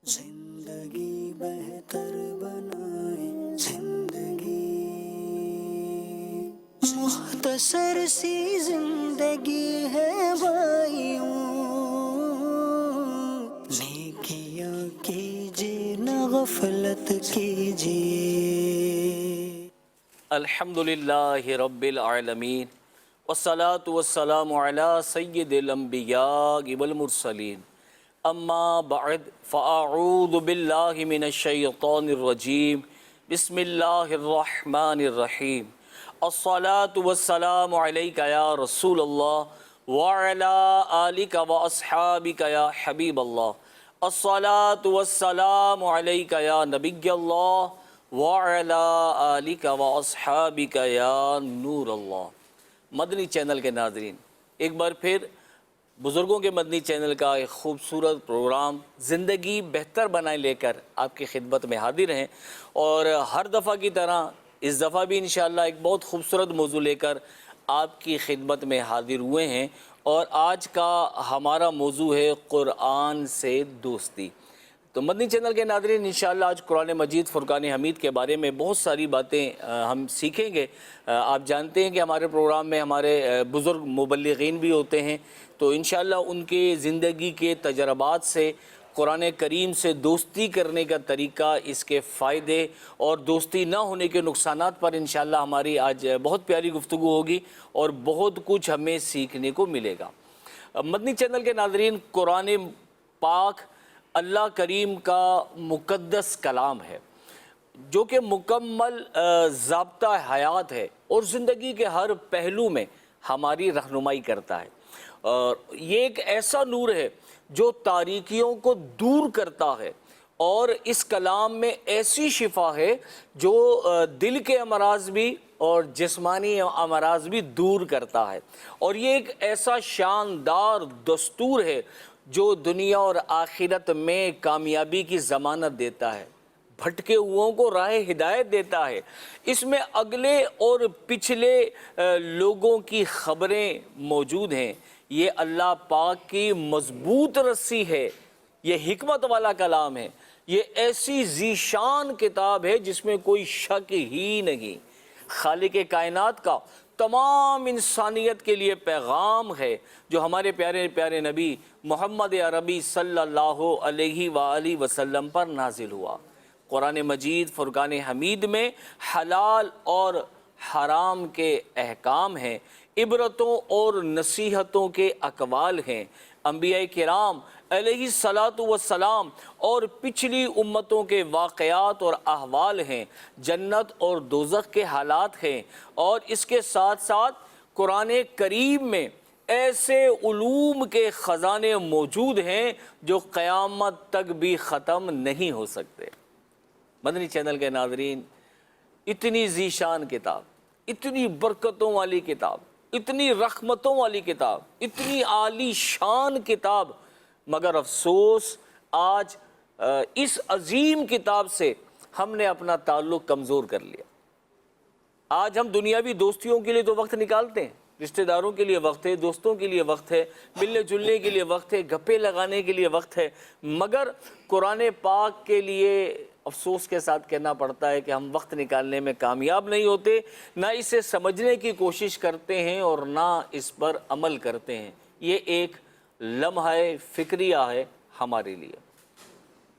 زندگی بہتر بنائے زندگی، مختصر سی زندگی ہے بھائیوں، نیکیاں کیجیے نہ غفلت کیجیے۔ الحمدللہ رب العالمین والصلاة والسلام علی سید الانبیاء والمرسلین، اما بعد فاعوذ باللہ من الشیطان الرجیم، بسم اللہ الرحمن الرحیم۔ الصلاة والسلام علیک یا رسول اللہ وعلی آلک واصحابک یا حبیب اللہ۔ الصلاة والسلام علیک یا نبی اللہ وعلی آلک واصحابک یا نور اللہ۔ مدنی چینل کے ناظرین، ایک بار پھر بزرگوں کے مدنی چینل کا ایک خوبصورت پروگرام زندگی بہتر بنائے لے کر آپ کی خدمت میں حاضر ہیں، اور ہر دفعہ کی طرح اس دفعہ بھی انشاءاللہ ایک بہت خوبصورت موضوع لے کر آپ کی خدمت میں حاضر ہوئے ہیں، اور آج کا ہمارا موضوع ہے قرآن سے دوستی۔ تو مدنی چینل کے ناظرین، انشاءاللہ آج قرآن مجید فرقان حمید کے بارے میں بہت ساری باتیں ہم سیکھیں گے۔ آپ جانتے ہیں کہ ہمارے پروگرام میں ہمارے بزرگ مبلغین بھی ہوتے ہیں، تو انشاءاللہ ان کے زندگی کے تجربات سے قرآن کریم سے دوستی کرنے کا طریقہ، اس کے فائدے اور دوستی نہ ہونے کے نقصانات پر انشاءاللہ ہماری آج بہت پیاری گفتگو ہوگی، اور بہت کچھ ہمیں سیکھنے کو ملے گا۔ مدنی چینل کے ناظرین، قرآن پاک اللہ کریم کا مقدس کلام ہے، جو کہ مکمل ضابطہ حیات ہے اور زندگی کے ہر پہلو میں ہماری رہنمائی کرتا ہے۔ اور یہ ایک ایسا نور ہے جو تاریکیوں کو دور کرتا ہے، اور اس کلام میں ایسی شفا ہے جو دل کے امراض بھی اور جسمانی امراض بھی دور کرتا ہے، اور یہ ایک ایسا شاندار دستور ہے جو دنیا اور آخرت میں کامیابی کی ضمانت دیتا ہے، بھٹکے ہوئوں کو راہ ہدایت دیتا ہے۔ اس میں اگلے اور پچھلے لوگوں کی خبریں موجود ہیں۔ یہ اللہ پاک کی مضبوط رسی ہے، یہ حکمت والا کلام ہے، یہ ایسی ذیشان کتاب ہے جس میں کوئی شک ہی نہیں۔ خالق کائنات کا تمام انسانیت کے لیے پیغام ہے جو ہمارے پیارے پیارے نبی محمد عربی صلی اللہ علیہ وآلہ وسلم پر نازل ہوا۔ قرآن مجید فرقان حمید میں حلال اور حرام کے احکام ہیں، عبرتوں اور نصیحتوں کے اقوال ہیں، انبیاء کرام علیہ السلام اور پچھلی امتوں کے واقعات اور احوال ہیں، جنت اور دوزخ کے حالات ہیں، اور اس کے ساتھ ساتھ قرآن کریم میں ایسے علوم کے خزانے موجود ہیں جو قیامت تک بھی ختم نہیں ہو سکتے۔ مدنی چینل کے ناظرین، اتنی ذیشان کتاب، اتنی برکتوں والی کتاب، اتنی رحمتوں والی کتاب، اتنی عالی شان کتاب، مگر افسوس آج اس عظیم کتاب سے ہم نے اپنا تعلق کمزور کر لیا۔ آج ہم دنیاوی دوستیوں کے لیے تو وقت نکالتے ہیں، رشتہ داروں کے لیے وقت ہے، دوستوں کے لیے وقت ہے، ملنے جلنے کے لیے وقت ہے، گپے لگانے کے لیے وقت ہے، مگر قرآن پاک کے لیے افسوس کے ساتھ کہنا پڑتا ہے کہ ہم وقت نکالنے میں کامیاب نہیں ہوتے، نہ اسے سمجھنے کی کوشش کرتے ہیں اور نہ اس پر عمل کرتے ہیں۔ یہ ایک لمحہ فکریہ ہے ہمارے لیے۔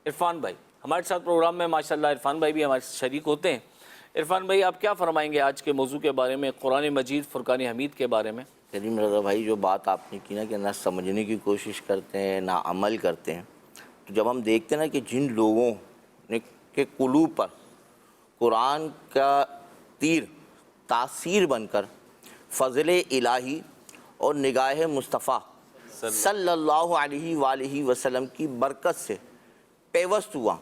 عرفان بھائی ہمارے ساتھ پروگرام میں ماشاءاللہ عرفان بھائی بھی ہمارے شریک ہوتے ہیں۔ عرفان بھائی، آپ کیا فرمائیں گے آج کے موضوع کے بارے میں، قرآن مجید فرقان حمید کے بارے میں؟ کریم رضا بھائی، جو بات آپ نے کی نا کہ نہ سمجھنے کی کوشش کرتے ہیں نہ عمل کرتے ہیں، تو جب ہم دیکھتے ہیں نا کہ جن لوگوں کے قلوب پر قرآن کا تیر تاثیر بن کر فضل الہی اور نگاہ مصطفیٰ صلی اللہ علیہ وآلہ وسلم کی برکت سے پیوست ہوا،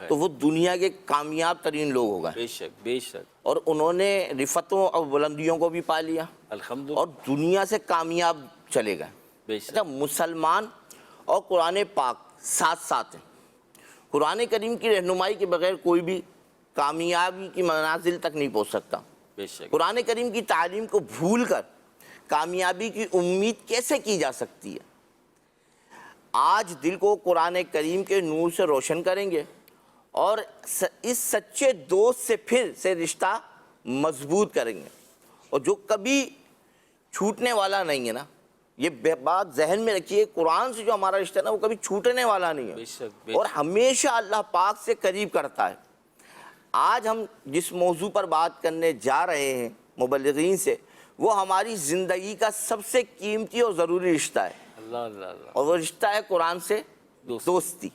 تو وہ دنیا کے کامیاب ترین لوگ ہو گئے۔ بے شک بے شک، اور انہوں نے رفتوں اور بلندیوں کو بھی پا لیا، الحمدللہ، اور دنیا سے کامیاب چلے گئے۔ بے شک۔ اچھا، مسلمان اور قرآن پاک ساتھ ساتھ ہیں۔ قرآن کریم کی رہنمائی کے بغیر کوئی بھی کامیابی کی منازل تک نہیں پہنچ سکتا۔ بے شک۔ قرآن کریم کی تعلیم کو بھول کر کامیابی کی امید کیسے کی جا سکتی ہے؟ آج دل کو قرآن کریم کے نور سے روشن کریں گے اور اس سچے دوست سے پھر سے رشتہ مضبوط کریں گے، اور جو کبھی چھوٹنے والا نہیں ہے نا، یہ بات ذہن میں رکھیے، قرآن سے جو ہمارا رشتہ ہے نا وہ کبھی چھوٹنے والا نہیں بے ہے شک، اور ہمیشہ اللہ پاک سے قریب کرتا ہے۔ آج ہم جس موضوع پر بات کرنے جا رہے ہیں مبلغین سے، وہ ہماری زندگی کا سب سے قیمتی اور ضروری رشتہ ہے، اللہ اللہ اللہ، اور وہ رشتہ ہے قرآن سے دوستی۔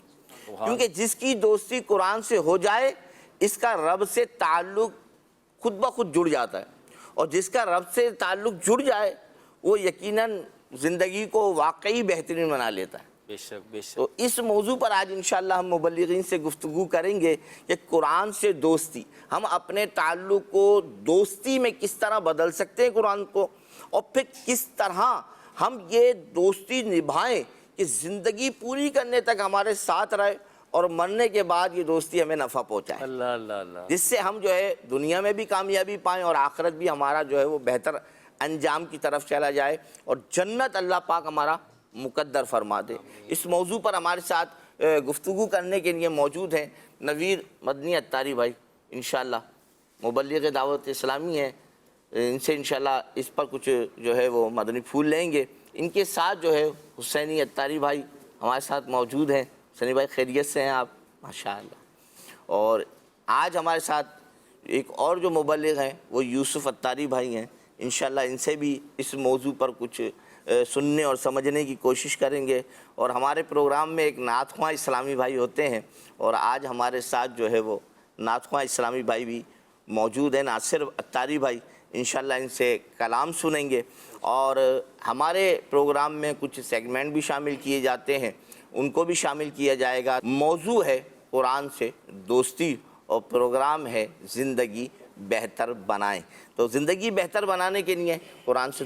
کیونکہ جس کی دوستی قرآن سے ہو جائے اس کا رب سے تعلق خود بخود جڑ جاتا ہے، اور جس کا رب سے تعلق جڑ جائے وہ یقیناً زندگی کو واقعی بہترین بنا لیتا ہے۔ بے شک بے شک، تو اس موضوع پر آج انشاءاللہ ہم مبلغین سے گفتگو کریں گے کہ قرآن سے دوستی، ہم اپنے تعلق کو دوستی میں کس طرح بدل سکتے ہیں قرآن کو، اور پھر کس طرح ہم یہ دوستی نبھائیں کہ زندگی پوری کرنے تک ہمارے ساتھ رہے اور مرنے کے بعد یہ دوستی ہمیں نفع پہنچائے، اللہ اللہ اللہ، جس سے ہم جو ہے دنیا میں بھی کامیابی پائیں اور آخرت بھی ہمارا جو ہے وہ بہتر انجام کی طرف چلا جائے اور جنت اللہ پاک ہمارا مقدر فرما دے۔ اس موضوع پر ہمارے ساتھ گفتگو کرنے کے لیے موجود ہیں نویر مدنی اتاری بھائی، انشاءاللہ مبلغ دعوت اسلامی ہیں، ان سے انشاءاللہ اس پر کچھ جو ہے وہ مدنی پھول لیں گے۔ ان کے ساتھ جو ہے حسینی اتاری بھائی ہمارے ساتھ موجود ہیں۔ حسینی بھائی خیریت سے ہیں آپ؟ ماشاءاللہ۔ اور آج ہمارے ساتھ ایک اور جو مبلغ ہیں وہ یوسف اتاری بھائی ہیں، انشاءاللہ ان سے بھی اس موضوع پر کچھ سننے اور سمجھنے کی کوشش کریں گے۔ اور ہمارے پروگرام میں ایک نعت خواں اسلامی بھائی ہوتے ہیں، اور آج ہمارے ساتھ جو ہے وہ نعت خواں اسلامی بھائی بھی موجود ہیں، ناصر اتاری بھائی، انشاءاللہ ان سے کلام سنیں گے۔ اور ہمارے پروگرام میں کچھ سیگمنٹ بھی شامل کیے جاتے ہیں، ان کو بھی شامل کیا جائے گا۔ موضوع ہے قرآن سے دوستی اور پروگرام ہے زندگی بہتر بنائیں۔ تو زندگی بہتر بنانے کے لیے قرآن سے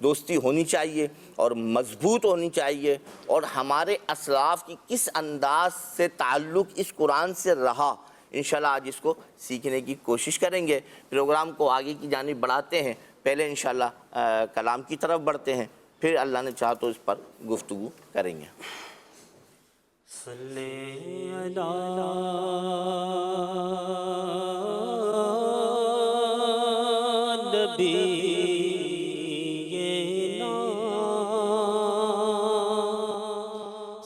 دوستی ہونی چاہیے اور مضبوط ہونی چاہیے، اور ہمارے اسلاف کی کس انداز سے تعلق اس قرآن سے رہا، انشاءاللہ آج اس کو سیکھنے کی کوشش کریں گے۔ پروگرام کو آگے کی جانب بڑھاتے ہیں، پہلے انشاءاللہ کلام کی طرف بڑھتے ہیں، پھر اللہ نے چاہا تو اس پر گفتگو کریں گے۔ صلی علی نبینا،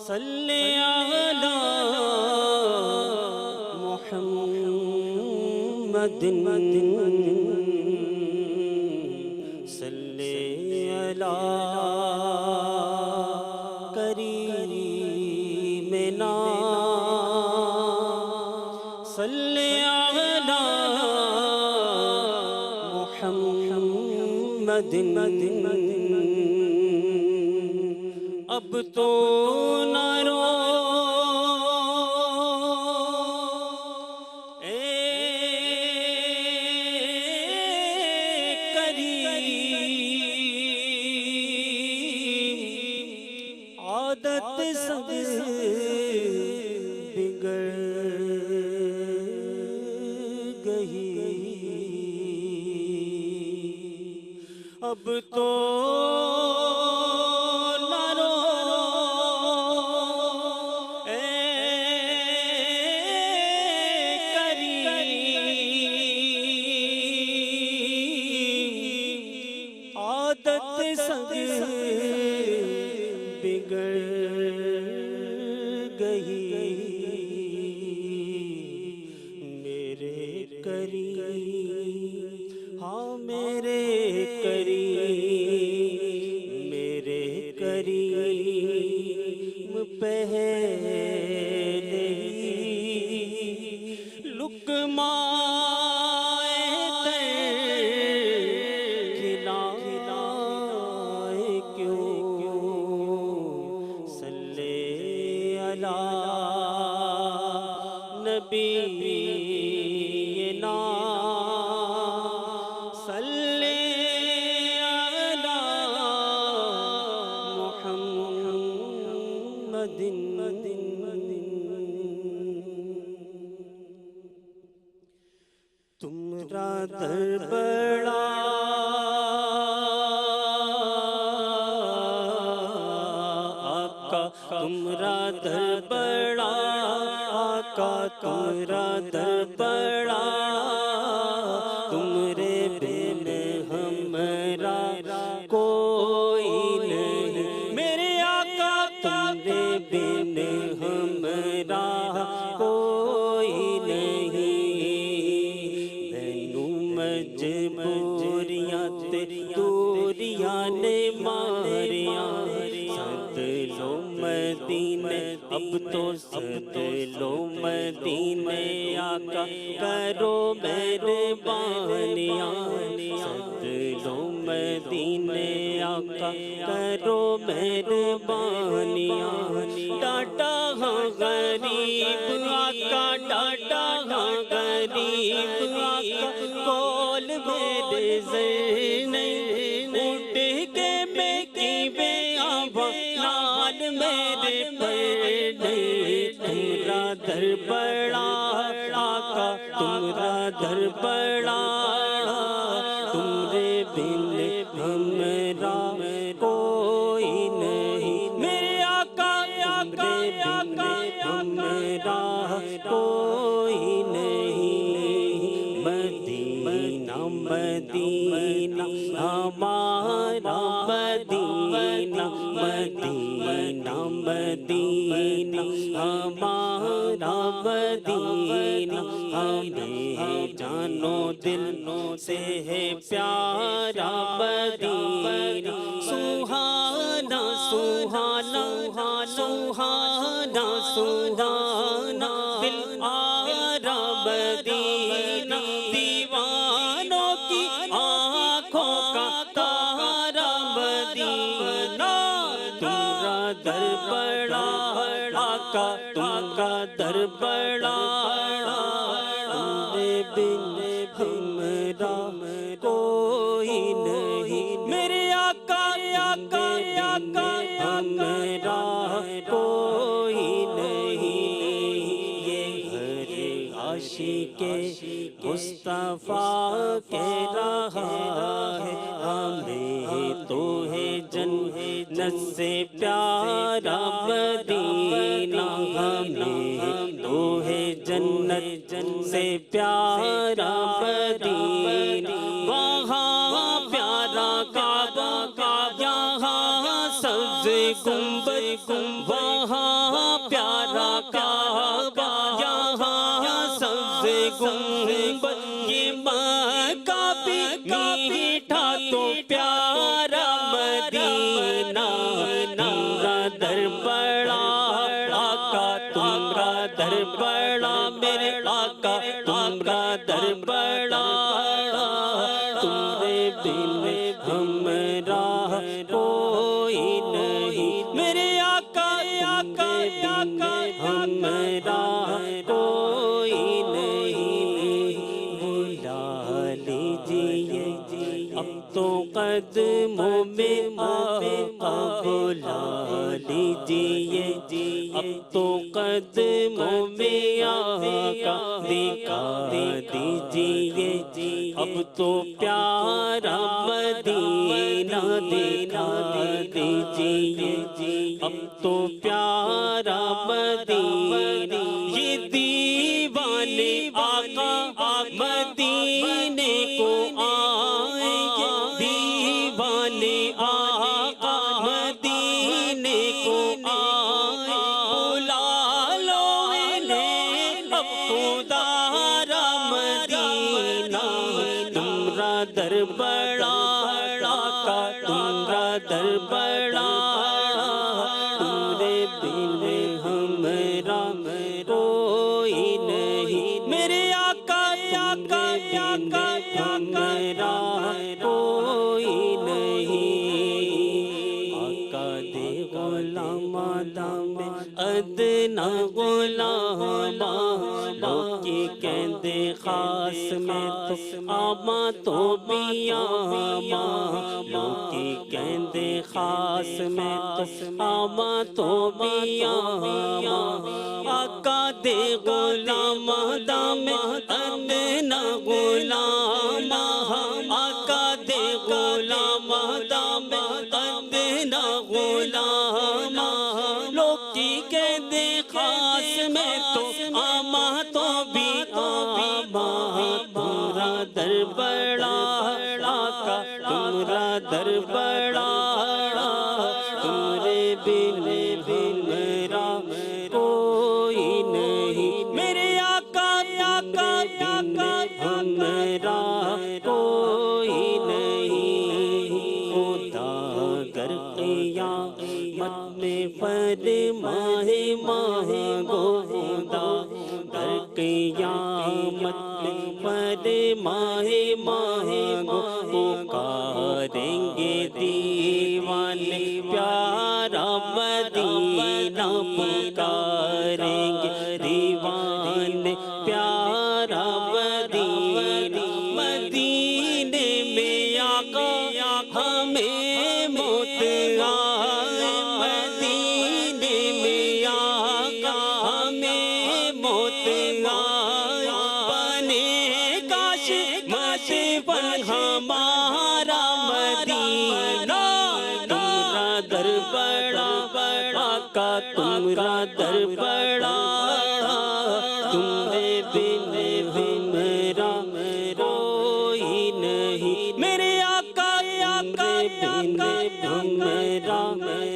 صلی علی محمد، صلی علی کریمنا، صلی علی محمد۔ اب تو نہ رو اے کریم، عادت سب بگڑ گئی، اب تو نہ رو اے کریم، عادت سب بگڑ گئی، میرے کریم، ہاں میرے کریم، میرے کریم پہلے ہی لقمۂ کھلائے کیوں، صلی علی نبینا، صلی علی محمد۔ تمہارا در بڑا آقا در بڑا آقا تمہارا در بڑا تمہارے بن ہمارا کوئی نہیں میرے آقا تمہارے بن ہمارا کوئی نہیں مینوں مجبوریاں تے دوریاں نے ماریاں سد لو مدینے اب تو سد لو مدینے آقا کرو مہربانیاں سد لو مدینے آقا کرو مہربانیاں ڈاٹا ہاں غریب آقا ڈاٹا ہاں غریب آقا کول میرے زر نہیں اٹھ کے میں کی بے آبا نال میرے پر نہیں تمہارا در بڑا آقا تمہارا در بڑا تمہارے بن ہمارا کوئی نہیں میرے آقا تمہارے بن ہمارا کوئی نہیں مدینہ مدینہ ہمارا مدینہ مدینہ مدینہ ہمارا مدینہ ہمیں جانو دل سے ہے پیارا مدینہ سہانا سہانا سہانا سہانا دل آرا مدینہ دیوانوں کی آنکھوں کا تارا مدینہ تمہارا در بڑا آقا تمہارا در بڑا تمہارے بن ہمارا کوئی نہیں میرے آقا آقا آقا ہمارا کوئی نہیں یہ ہر عاشق مصطفیٰ کہہ رہا ہے ہمیں تو ہے جنت سے پیارا مدینہ ہمیں تو ہے جنت سے پیارا مدینہ وہاں پیارا کعبہ یہاں سبز گنبد وہاں پیارا کعبہ یہاں سبز گنبد یہ مکہ بھی میٹھا تو پیارا مدینہ تمہارا در بڑا آقا تمہارا در بڑا میرے آقا تمہارا در بڑا تمہارے بن ہمارا کوئی نہیں میرے آقا آقا آقا ہمارا کوئی نہیں بلا لیجیے اب تو قدموں میں آقا بلا لیجیے اب تو قدموں میں آقا دکھا دیجیے اب تو پیارا مدینہ دکھا دیجیے اب تو پیارا مدینہ یہ دیوانے آقا مدینے کو آئیں گے دیوانے آقا مدینے کو آئیں بلا لو انہیں اب خدارا مدینہ تمہارا در بڑا آقا تمہارا در بڑا تمہارے بن ہمارا کوئی نہیں میرے آقا آقا آقا ہمارا کوئی نہیں آقا دے غلام دام ادنا غلام لوکی کہندے خاص میں تو آما تو بھی آما لوکی کہندے خاص میں تو آما تو بھی آما آقا دے غلام دام ادنا غلام آقا دے غلام دام ادنا غلام لوکی کہندے ماہ گودا در قیامت پر ماہ گو پکاریں گے دیوانے پیارا مدینہ پکاریں گے دیوانے پیارا مدینہ مدینے میں آقا ہمیں موت آئے مدینے میں آقا ہمیں موت آئے بنے کاش مت بن ہمارا مدینہ تمہارا در بڑا آقا تمہارا در بڑا تمہارے بن ہمرا کوئی نہیں میرے آقا تمہارے بن ہمرا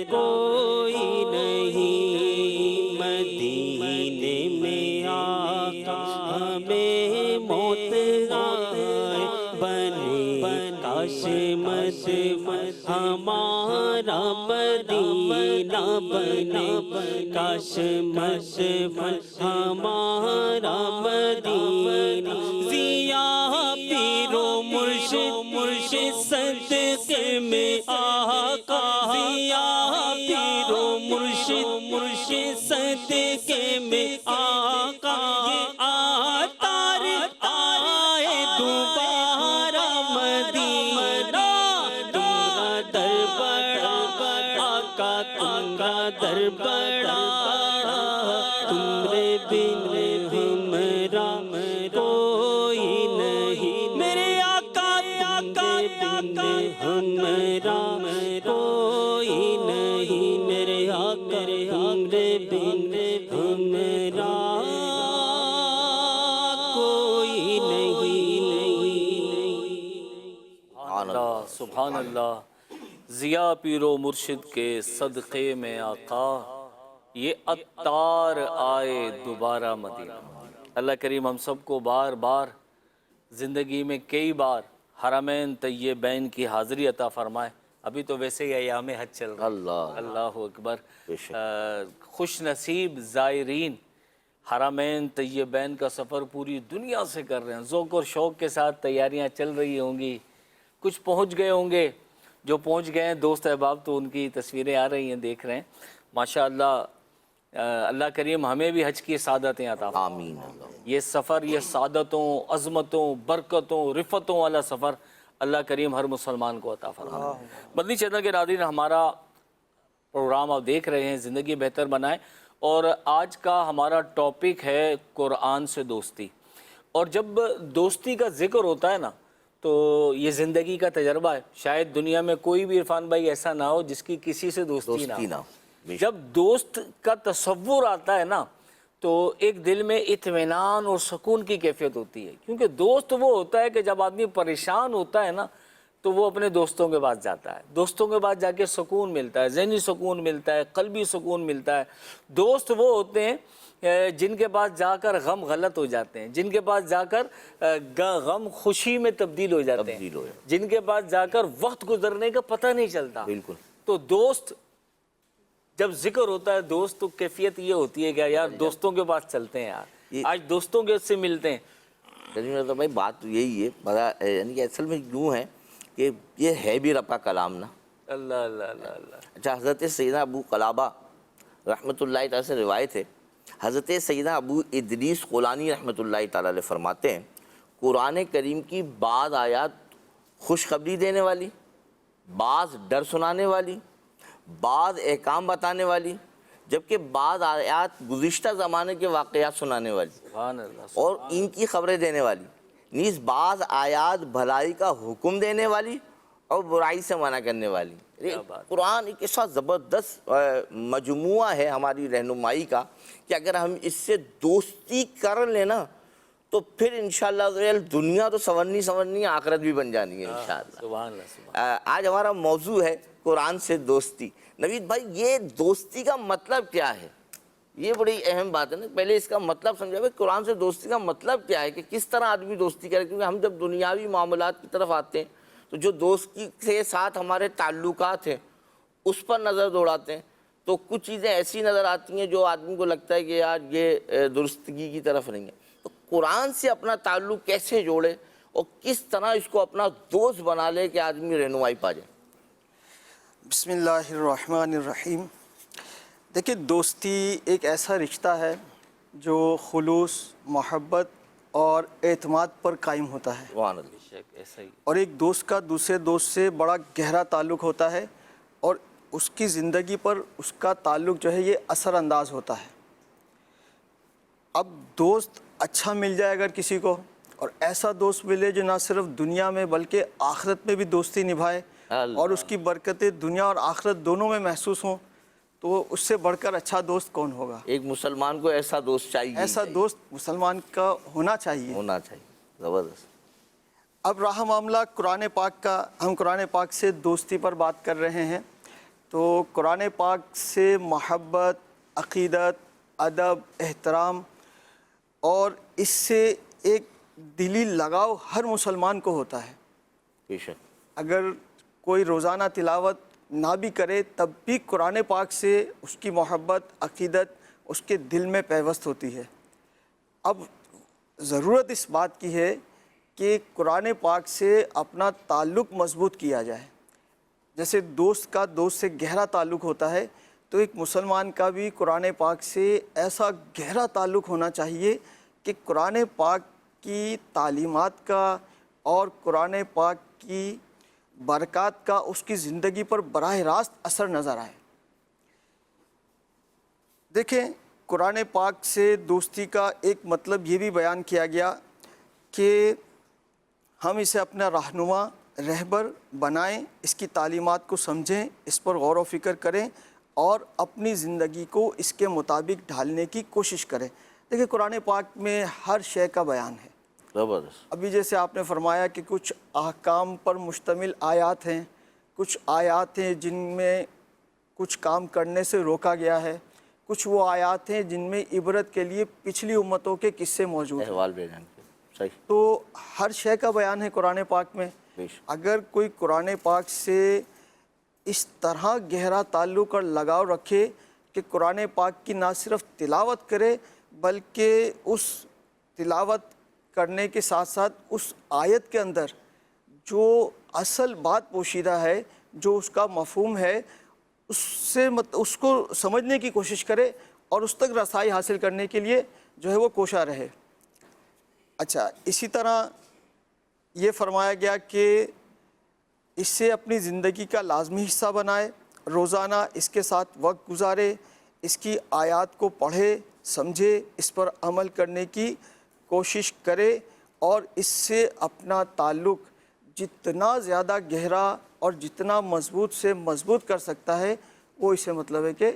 کوئی نہیں مدینے میں آقا ہمیں موت آئے بنے کاش مت ہمارا مدینہ بنے کاش مت ہمارا مدینہ ضیاء پیرو مرشد صدقے میں آقا ضیاء پیرو مرشد صدقے میں آقا آتار آئے دوبارہ مدینہ تمہارا در بڑا آقا تمہارا در بڑا تمہارے بن ہمرا کوئی نہیں میرے آقا تمہارے بن ہمرا کوئی نہیں میرے آقا تمہارے بن ہمرا کوئی نہیں سبحان اللہ ضیاء پیر و مرشد کے صدقے میں آقا یہ عطار آئے دوبارہ مدینہ اللہ کریم ہم سب کو بار بار زندگی میں کئی بار حرمین طیبین کی حاضری عطا فرمائے ابھی تو ویسے ہی ایام حج چل رہا ہے اللہ اکبر خوش نصیب زائرین حرمین طیبین کا سفر پوری دنیا سے کر رہے ہیں ذوق اور شوق کے ساتھ تیاریاں چل رہی ہوں گی کچھ پہنچ گئے ہوں گے جو پہنچ گئے ہیں دوست احباب تو ان کی تصویریں آ رہی ہیں دیکھ رہے ہیں ماشاءاللہ اللہ کریم ہمیں بھی حج کی سعادتیں عطا فرمائے آمین یہ سفر یہ سعادتوں عظمتوں برکتوں رفتوں والا سفر اللہ کریم ہر مسلمان کو عطا فرمائے مدنی چینل کے ناظرین ہمارا پروگرام آپ دیکھ رہے ہیں زندگی بہتر بنائیں اور آج کا ہمارا ٹاپک ہے قرآن سے دوستی اور جب دوستی کا ذکر ہوتا ہے نا تو یہ زندگی کا تجربہ ہے شاید دنیا میں کوئی بھی عرفان بھائی ایسا نہ ہو جس کی کسی سے دوستی نہ ہو جب دوست کا تصور آتا ہے نا تو ایک دل میں اطمینان اور سکون کی کیفیت ہوتی ہے کیونکہ دوست وہ ہوتا ہے کہ جب آدمی پریشان ہوتا ہے نا تو وہ اپنے دوستوں کے پاس جاتا ہے دوستوں کے پاس جا کے سکون ملتا ہے ذہنی سکون ملتا ہے قلبی سکون ملتا ہے دوست وہ ہوتے ہیں جن کے پاس جا کر غم غلط ہو جاتے ہیں جن کے پاس جا کر غم خوشی میں تبدیل ہو جاتے ہیں جن کے پاس جا کر وقت گزرنے کا پتہ نہیں چلتا بالکل تو دوست جب ذکر ہوتا ہے دوست تو کیفیت یہ ہوتی ہے کہ یار دوستوں کے پاس چلتے ہیں یار آج دوستوں کے سے ملتے ہیں بھائی بات تو یہی ہے یعنی کہ اصل میں یوں ہے کہ یہ ہے بھی رب کا کلام نا اللہ اللہ اللہ اللہ اچھا حضرت سیدنا ابو قلابہ رحمۃ اللہ تعالی سے روایت ہے حضرت سیدنا ابو ادریس قولانی رحمۃ اللہ تعالی علیہ فرماتے ہیں قرآن کریم کی بعض آیات خوشخبری دینے والی بعض ڈر سنانے والی بعض احکام بتانے والی جبکہ بعض آیات گزشتہ زمانے کے واقعات سنانے والی سبحان اللہ اور ان کی خبریں دینے والی نیز بعض آیات بھلائی کا حکم دینے والی اور برائی سے منع کرنے والی قرآن ایک ایسا زبردست مجموعہ ہے ہماری رہنمائی کا کہ اگر ہم اس سے دوستی کر لینا تو پھر انشاءاللہ دنیا تو سنورنی آخرت بھی بن جانی ہے انشاءاللہ سبحان اللہ آج ہمارا موضوع ہے قرآن سے دوستی نوید بھائی یہ دوستی کا مطلب کیا ہے یہ بڑی اہم بات ہے نا پہلے اس کا مطلب سمجھا بھائی قرآن سے دوستی کا مطلب کیا ہے کہ کس طرح آدمی دوستی کرے کیونکہ ہم جب دنیاوی معاملات کی طرف آتے ہیں تو جو دوستی کے ساتھ ہمارے تعلقات ہیں اس پر نظر دوڑاتے ہیں تو کچھ چیزیں ایسی نظر آتی ہیں جو آدمی کو لگتا ہے کہ یار یہ درستگی کی طرف نہیں ہے. تو قرآن سے اپنا تعلق کیسے جوڑے اور کس طرح اس کو اپنا دوست بنا لے کہ آدمی رہنمائی پا جائے؟ بسم اللہ الرحمن الرحیم. دیکھیں، دوستی ایک ایسا رشتہ ہے جو خلوص، محبت اور اعتماد پر قائم ہوتا ہے، سبحان اللہ. ایسا ہی اور ایک دوست کا دوسرے دوست سے بڑا گہرا تعلق ہوتا ہے، اور اس کی زندگی پر اس کا تعلق جو ہے یہ اثر انداز ہوتا ہے. اب دوست اچھا مل جائے اگر کسی کو، اور ایسا دوست ملے جو نہ صرف دنیا میں بلکہ آخرت میں بھی دوستی نبھائے اور اس کی برکتیں دنیا اور آخرت دونوں میں محسوس ہوں، تو اس سے بڑھ کر اچھا دوست کون ہوگا؟ ایک مسلمان کو ایسا دوست چاہیے، ایسا دوست مسلمان کا ہونا چاہیے. زبردست. اب رہا معاملہ قرآن پاک کا. ہم قرآن پاک سے دوستی پر بات کر رہے ہیں، تو قرآن پاک سے محبت، عقیدت، ادب، احترام اور اس سے ایک دلی لگاؤ ہر مسلمان کو ہوتا ہے. بے شک. اگر کوئی روزانہ تلاوت نہ بھی کرے تب بھی قرآن پاک سے اس کی محبت، عقیدت اس کے دل میں پیوست ہوتی ہے. اب ضرورت اس بات کی ہے کہ قرآن پاک سے اپنا تعلق مضبوط کیا جائے. جیسے دوست کا دوست سے گہرا تعلق ہوتا ہے، تو ایک مسلمان کا بھی قرآن پاک سے ایسا گہرا تعلق ہونا چاہیے کہ قرآن پاک کی تعلیمات کا اور قرآن پاک کی برکات کا اس کی زندگی پر براہ راست اثر نظر آئے. دیکھیں، قرآن پاک سے دوستی کا ایک مطلب یہ بھی بیان کیا گیا کہ ہم اسے اپنا رہنما، رہبر بنائیں، اس کی تعلیمات کو سمجھیں، اس پر غور و فکر کریں اور اپنی زندگی کو اس کے مطابق ڈھالنے کی کوشش کریں. دیکھیں، قرآن پاک میں ہر شے کا بیان ہے. زبردست. ابھی جیسے آپ نے فرمایا کہ کچھ احکام پر مشتمل آیات ہیں، کچھ آیات ہیں جن میں کچھ کام کرنے سے روکا گیا ہے، کچھ وہ آیات ہیں جن میں عبرت کے لیے پچھلی امتوں کے قصے موجود ہیں. احوال بیان کے. صحیح. تو ہر شے کا بیان ہے قرآن پاک میں. اگر کوئی قرآن پاک سے اس طرح گہرا تعلق اور لگاؤ رکھے کہ قرآن پاک کی نہ صرف تلاوت کرے بلکہ اس تلاوت کرنے کے ساتھ ساتھ اس آیت کے اندر جو اصل بات پوشیدہ ہے، جو اس کا مفہوم ہے، اس کو سمجھنے کی کوشش کرے اور اس تک رسائی حاصل کرنے کے لیے جو ہے وہ کوشاں رہے. اچھا، اسی طرح یہ فرمایا گیا کہ اس سے اپنی زندگی کا لازمی حصہ بنائے، روزانہ اس کے ساتھ وقت گزارے، اس کی آیات کو پڑھے، سمجھے، اس پر عمل کرنے کی کوشش کرے، اور اس سے اپنا تعلق جتنا زیادہ گہرا اور جتنا مضبوط سے مضبوط کر سکتا ہے وہ اسے مطلب ہے کہ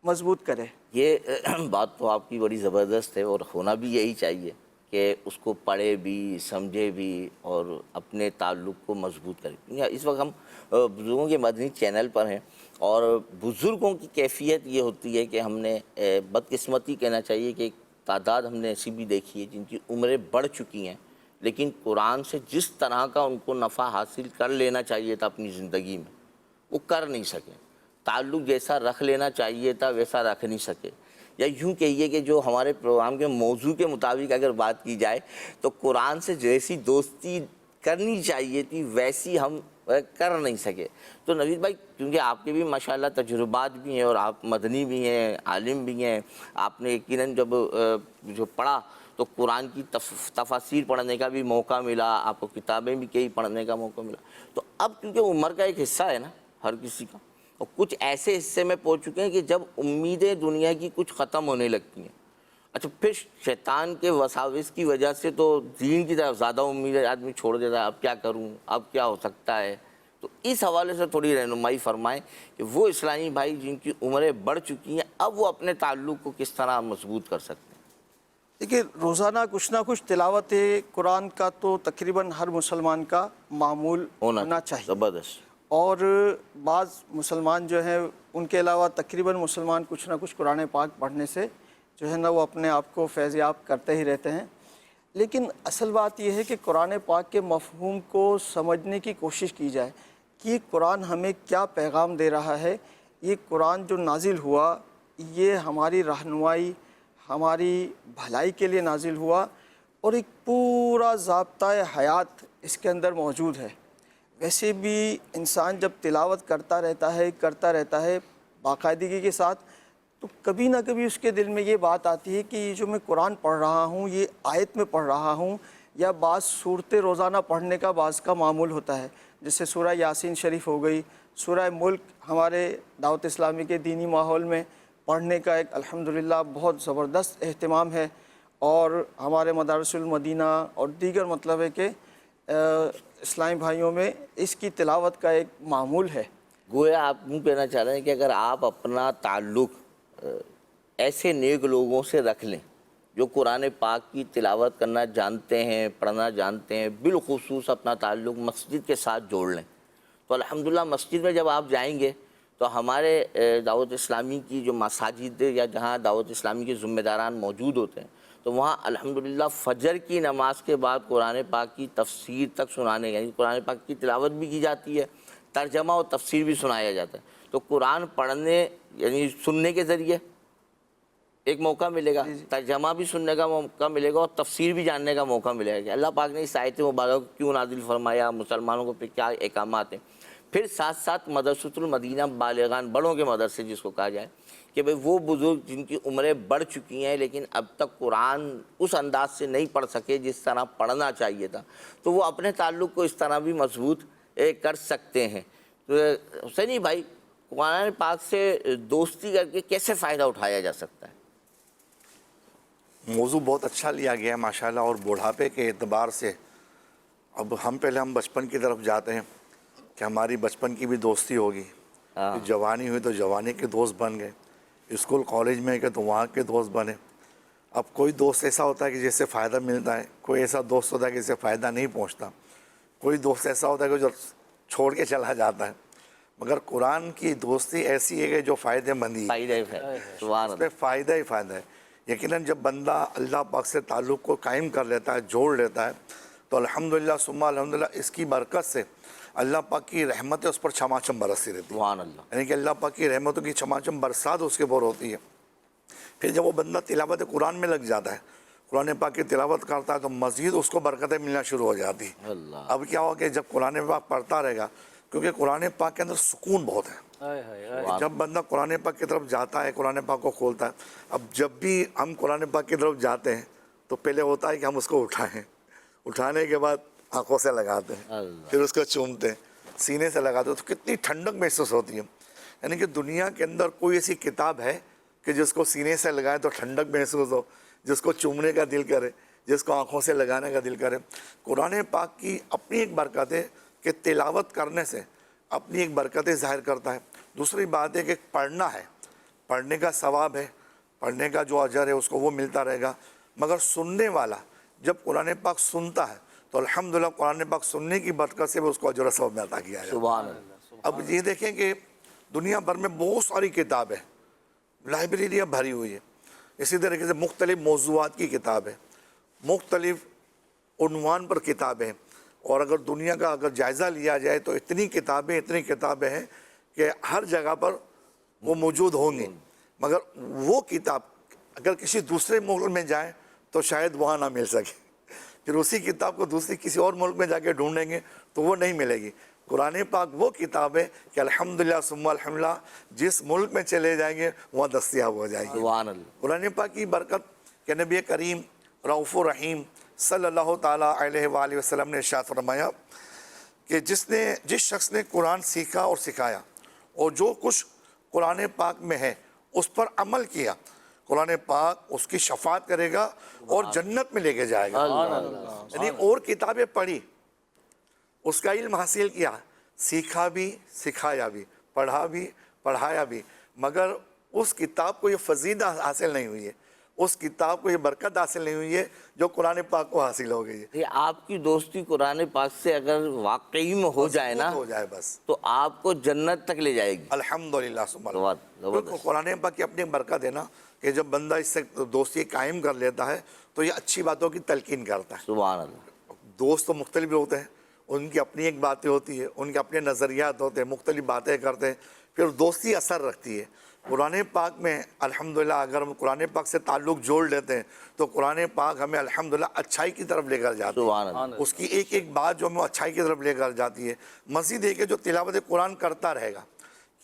مضبوط کرے. یہ بات تو آپ کی بڑی زبردست ہے، اور ہونا بھی یہی چاہیے کہ اس کو پڑھے بھی، سمجھے بھی اور اپنے تعلق کو مضبوط کرے. اس وقت ہم بزرگوں کے مدنی چینل پر ہیں، اور بزرگوں کی کیفیت یہ ہوتی ہے کہ ہم نے بدقسمتی کہنا چاہیے کہ ایک تعداد ہم نے ایسی بھی دیکھی ہے جن کی عمریں بڑھ چکی ہیں، لیکن قرآن سے جس طرح کا ان کو نفع حاصل کر لینا چاہیے تھا اپنی زندگی میں وہ کر نہیں سکے. تعلق جیسا رکھ لینا چاہیے تھا ویسا رکھ نہیں سکے. یا یوں کہیے کہ جو ہمارے پروگرام کے موضوع کے مطابق اگر بات کی جائے تو قرآن سے جیسی دوستی کرنی چاہیے تھی ویسی ہم کر نہیں سکے. تو نوید بھائی، کیونکہ آپ کے بھی ماشاءاللہ تجربات بھی ہیں اور آپ مدنی بھی ہیں، عالم بھی ہیں، آپ نے یقیناً جب جو پڑھا تو قرآن کی تفاسیر پڑھنے کا بھی موقع ملا، آپ کو کتابیں بھی کئی پڑھنے کا موقع ملا. تو اب کیونکہ عمر کا ایک حصہ ہے نا ہر کسی کا، اور کچھ ایسے حصے میں پہنچ چکے ہیں کہ جب امیدیں دنیا کی کچھ ختم ہونے لگتی ہیں. اچھا، پھر شیطان کے وساوس کی وجہ سے تو دین کی طرف زیادہ امیدیں آدمی چھوڑ دیتا ہے. اب کیا کروں، اب کیا ہو سکتا ہے. تو اس حوالے سے تھوڑی رہنمائی فرمائیں کہ وہ اسلامی بھائی جن کی عمریں بڑھ چکی ہیں اب وہ اپنے تعلق کو کس طرح مضبوط کر سکتے ہیں. دیکھیے، روزانہ کچھ نہ کچھ تلاوت قرآن کا تو تقریباً ہر مسلمان کا معمول ہونا چاہیے. زبردست. اور بعض مسلمان جو ہیں ان کے علاوہ تقریباً مسلمان کچھ نہ کچھ قرآن پاک پڑھنے سے جو ہے نا وہ اپنے آپ کو فیض یاب کرتے ہی رہتے ہیں. لیکن اصل بات یہ ہے کہ قرآن پاک کے مفہوم کو سمجھنے کی کوشش کی جائے کہ قرآن ہمیں کیا پیغام دے رہا ہے، یہ قرآن جو نازل ہوا یہ ہماری رہنمائی، ہماری بھلائی کے لیے نازل ہوا، اور ایک پورا ضابطۂ حیات اس کے اندر موجود ہے۔ ویسے بھی انسان جب تلاوت کرتا رہتا ہے باقاعدگی کے ساتھ، تو کبھی نہ کبھی اس کے دل میں یہ بات آتی ہے کہ یہ جو میں قرآن پڑھ رہا ہوں، یہ آیت میں پڑھ رہا ہوں یا بعض صورتیں روزانہ پڑھنے کا بعض کا معمول ہوتا ہے، جیسے سورہ یاسین شریف ہو گئی، سورہ ملک ہمارے دعوت اسلامی کے دینی ماحول میں پڑھنے کا ایک الحمدللہ بہت زبردست اہتمام ہے، اور ہمارے مدارس المدینہ اور دیگر مطلب ہے کہ اسلامی بھائیوں میں اس کی تلاوت کا ایک معمول ہے۔ گویا آپ یوں کہنا چاہ رہے ہیں کہ اگر آپ اپنا تعلق ایسے نیک لوگوں سے رکھ لیں جو قرآن پاک کی تلاوت کرنا جانتے ہیں، پڑھنا جانتے ہیں، بالخصوص اپنا تعلق مسجد کے ساتھ جوڑ لیں، تو الحمدللہ مسجد میں جب آپ جائیں گے تو ہمارے دعوت اسلامی کی جو مساجد یا جہاں دعوت اسلامی کے ذمہ داران موجود ہوتے ہیں، تو وہاں الحمدللہ فجر کی نماز کے بعد قرآن پاک کی تفسیر تک سنانے، یعنی قرآن پاک کی تلاوت بھی کی جاتی ہے، ترجمہ اور تفسیر بھی سنایا جاتا ہے۔ تو قرآن پڑھنے یعنی سننے کے ذریعے ایک موقع ملے گا، ترجمہ بھی سننے کا موقع ملے گا اور تفسیر بھی جاننے کا موقع ملے گا کہ اللہ پاک نے اس آیت مبارکہ کو کیوں نازل فرمایا، مسلمانوں کو پہ کیا احکامات ہیں۔ پھر ساتھ ساتھ مدرسۃ المدینہ بالغان، بڑوں کے مدرسے جس کو کہا جائے، کہ بھئی وہ بزرگ جن کی عمریں بڑھ چکی ہیں لیکن اب تک قرآن اس انداز سے نہیں پڑھ سکے جس طرح پڑھنا چاہیے تھا، تو وہ اپنے تعلق کو اس طرح بھی مضبوط کر سکتے ہیں۔ تو حسینی بھائی، قرآن پاک سے دوستی کر کے کیسے فائدہ اٹھایا جا سکتا ہے؟ موضوع بہت اچھا لیا گیا ہے ماشاءاللہ، اور بڑھاپے کے اعتبار سے اب ہم بچپن کی طرف جاتے ہیں کہ ہماری بچپن کی بھی دوستی ہوگی، جوانی ہوئی تو جوانی کے دوست بن گئے، اسکول کالج میں گئے تو وہاں کے دوست بنے۔ اب کوئی دوست ایسا ہوتا ہے کہ جس سے فائدہ ملتا ہے، کوئی ایسا دوست ہوتا ہے کہ جس سے فائدہ نہیں پہنچتا، کوئی دوست ایسا ہوتا ہے کہ جو چھوڑ کے چلا جاتا ہے، مگر قرآن کی دوستی ایسی ہے کہ جو فائدہ مندی ہے، اس پہ فائدہ ہی فائدہ ہے۔ یقیناً جب بندہ اللہ پاک سے تعلق کو قائم کر لیتا ہے، جوڑ لیتا ہے، تو الحمدللہ ثم الحمدللہ اس کی برکت سے اللہ پاک کی رحمتیں اس پر چھماچم برستی رہتی ہیں، یعنی کہ اللہ پاک کی رحمتوں کی چھماچم برسات اس کے اوپر ہوتی ہے۔ پھر جب وہ بندہ تلاوت قرآن میں لگ جاتا ہے، قرآن پاک کی تلاوت کرتا ہے، تو مزید اس کو برکتیں ملنا شروع ہو جاتی ہیں۔ اب کیا ہوا کہ جب قرآن پاک پڑھتا رہے گا، کیونکہ قرآن پاک کے اندر سکون بہت ہے، جب بندہ قرآن پاک کی طرف جاتا ہے، قرآن پاک کو کھولتا ہے، اب جب بھی ہم قرآن پاک کی طرف جاتے ہیں تو پہلے ہوتا ہے کہ ہم اس کو اٹھائیں، اٹھانے کے بعد آنکھوں سے لگاتے ہیں، پھر اس کو چومتے ہیں، سینے سے لگاتے ہیں، تو کتنی ٹھنڈک محسوس ہوتی ہے۔ یعنی کہ دنیا کے اندر کوئی ایسی کتاب ہے کہ جس کو سینے سے لگائے تو ٹھنڈک محسوس ہو، جس کو چومنے کا دل کرے، جس کو آنکھوں سے لگانے کا دل کرے۔ قرآن پاک کی اپنی ایک برکت ہے کہ تلاوت کرنے سے اپنی ایک برکتیں ظاہر کرتا ہے۔ دوسری بات ہے کہ پڑھنا ہے، پڑھنے کا ثواب ہے، پڑھنے کا جو اجر ہے اس کو وہ ملتا رہے گا، مگر سننے والا جب قرآن پاک سنتا ہے تو الحمدللہ قرآن پاک سننے کی برکت سے اس کو اجر و ثواب میں عطا کیا جاتا ہے۔ اب یہ دیکھیں کہ دنیا بھر میں بہت ساری کتابیں، لائبریریاں بھری ہوئی ہے، اسی طریقے سے مختلف موضوعات کی کتابیں، مختلف عنوان پر کتابیں، اور اگر دنیا کا اگر جائزہ لیا جائے تو اتنی کتابیں ہیں کہ ہر جگہ پر وہ موجود ہوں گی، مگر وہ کتاب اگر کسی دوسرے ملک میں جائیں تو شاید وہاں نہ مل سکے، پھر اسی کتاب کو دوسری کسی اور ملک میں جا کے ڈھونڈیں گے تو وہ نہیں ملے گی۔ قرآن پاک وہ کتاب ہے کہ الحمدللہ ثم الحمدللہ جس ملک میں چلے جائیں گے وہاں دستیاب ہو جائے گی۔ قرآن پاک کی برکت کہ نبی کریم رؤوف الرحیم صلی اللہ تعالیٰ علیہ وآلہ وسلم نے ارشاد فرمایا کہ جس شخص نے قرآن سیکھا اور سکھایا اور جو کچھ قرآن پاک میں ہے اس پر عمل کیا، قرآن پاک اس کی شفاعت کرے گا اور جنت میں لے کے جائے گا۔ یعنی اور کتابیں پڑھی، اس کا علم حاصل کیا، سیکھا بھی، سکھایا بھی، پڑھا بھی، پڑھایا بھی، مگر اس کتاب کو یہ فضیلت حاصل نہیں ہوئی ہے، اس کتاب کو یہ برکت حاصل نہیں ہوئی ہے جو قرآن پاک کو حاصل ہو گئی ہے۔ یہ آپ کی دوستی قرآن پاک سے اگر واقعی میں ہو جائے نا بس تو آپ کو جنت تک لے جائے گی۔ الحمدللہ کیونکہ قرآن پاک کی اپنی برکت ہے نا کہ جب بندہ اس سے دوستی قائم کر لیتا ہے تو یہ اچھی باتوں کی تلقین کرتا ہے۔ سبحان اللہ۔ دوست تو مختلف ہوتے ہیں، ان کی اپنی ایک باتیں ہوتی ہیں، ان کے اپنے نظریات ہوتے ہیں، مختلف باتیں کرتے ہیں، پھر دوستی اثر رکھتی ہے۔ قرآن پاک میں الحمدللہ اگر ہم قرآن پاک سے تعلق جوڑ لیتے ہیں تو قرآن پاک ہمیں الحمدللہ اچھائی کی طرف لے کر جاتی سبحان ہے، اللہ۔ اس کی ایک ایک بات جو ہمیں اچھائی کی طرف لے کر جاتی ہے۔ مزید ہے کہ جو تلاوت قرآن کرتا رہے گا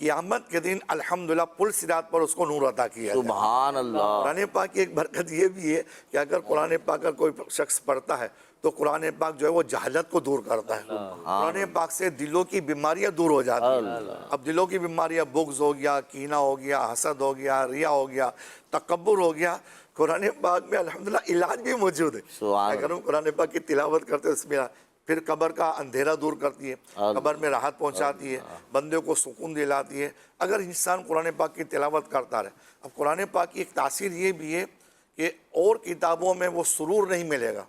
قیامت کے دن الحمدللہ پل صراط پر اس کو نور عطا کیا جائے گا۔ سبحان اللہ۔ قرآن پاک کی ایک برکت یہ بھی ہے کہ اگر قرآن پاک کا کوئی شخص پڑھتا ہے تو قرآن پاک جو ہے وہ جہالت کو دور کرتا ہے، قرآن پاک سے دلوں کی بیماریاں دور ہو جاتی ہیں۔ اب دلوں کی بیماریاں بغض ہو گیا، کینہ ہو گیا، حسد ہو گیا، ریا ہو گیا، تکبر ہو گیا، قرآن پاک میں الحمدللہ علاج بھی موجود ہے۔ سبحان اگر ہم قرآن پاک کی تلاوت کرتے ہیں اس میں پھر قبر کا اندھیرا دور کرتی ہے، قبر میں راحت پہنچاتی ہے، بندے کو سکون دلاتی ہے اگر انسان قرآن پاک کی تلاوت کرتا رہے۔ اب قرآن پاک کی ایک تاثیر یہ بھی ہے کہ اور کتابوں میں وہ سرور نہیں ملے گا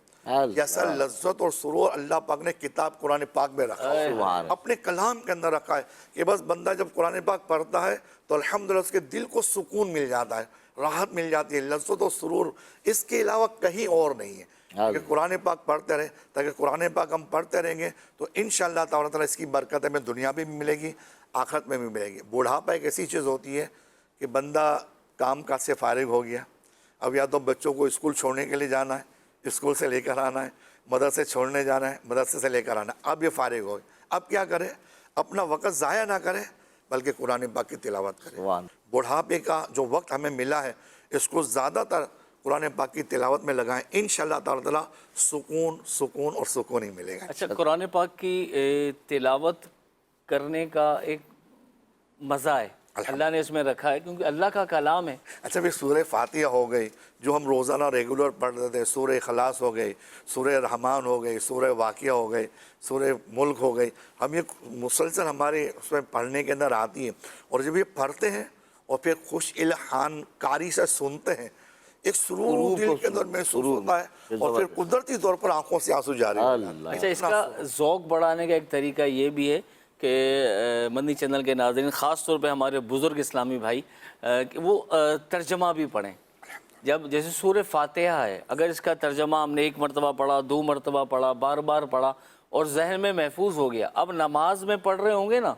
جیسا لذت اور سرور اللہ پاک نے کتاب قرآن پاک میں رکھا ہے، اپنے کلام کے اندر رکھا ہے کہ بس بندہ جب قرآن پاک پڑھتا ہے تو الحمدللہ اس کے دل کو سکون مل جاتا ہے، راحت مل جاتی ہے، لذت اور سرور اس کے علاوہ کہیں اور نہیں ہے۔ کہ قرآن پاک پڑھتے رہیں، تاکہ قرآن پاک ہم پڑھتے رہیں گے تو انشاءاللہ تعالیٰ اس کی برکت ہمیں دنیا میں بھی ملے گی، آخرت میں بھی ملے گی۔ بوڑھاپا ایک ایسی چیز ہوتی ہے کہ بندہ کام کاج سے فارغ ہو گیا، اب یا تو بچوں کو اسکول چھوڑنے کے لیے جانا ہے، اسکول سے لے کر آنا ہے، مدرسے چھوڑنے جانا ہے، مدرسے سے لے کر آنا ہے، اب یہ فارغ ہو گئے، اب کیا کرے؟ اپنا وقت ضائع نہ کرے بلکہ قرآن پاک کی تلاوت کرے۔ بڑھاپے کا جو وقت ہمیں ملا ہے اس کو زیادہ تر قرآن پاک کی تلاوت میں لگائیں، انشاءاللہ تعالیٰ سکون اور سکون ہی ملے گا۔ اچھا، قرآن پاک کی تلاوت کرنے کا ایک مزہ ہے اللہ نے اس میں رکھا ہے کیونکہ اللہ کا کلام ہے۔ اچھا پھر سورہ فاتحہ ہو گئی جو ہم روزانہ ریگولر پڑھتے تھے، سورہ اخلاص ہو گئی، سورہ رحمان ہو گئی، سورہ واقعہ ہو گئی، سورہ ملک ہو گئی، ہم یہ مسلسل ہمارے اس میں پڑھنے کے اندر آتی ہے، اور جب یہ پڑھتے ہیں اور پھر خوش الحان کاری سے سنتے ہیں ایک سرور دل کے اندر محسوس ہوتا ہے اور پھر قدرتی طور پر آنکھوں سے آنسو جاری ہوتا ہے۔ اچھا، اس کا ذوق بڑھانے کا ایک طریقہ یہ بھی ہے کہ مدنی چینل کے ناظرین، خاص طور پہ ہمارے بزرگ اسلامی بھائی وہ ترجمہ بھی پڑھیں۔ جب جیسے سورہ فاتحہ ہے، اگر اس کا ترجمہ ہم نے 1 مرتبہ پڑھا، 2 مرتبہ پڑھا، بار بار پڑھا اور ذہن میں محفوظ ہو گیا، اب نماز میں پڑھ رہے ہوں گے نا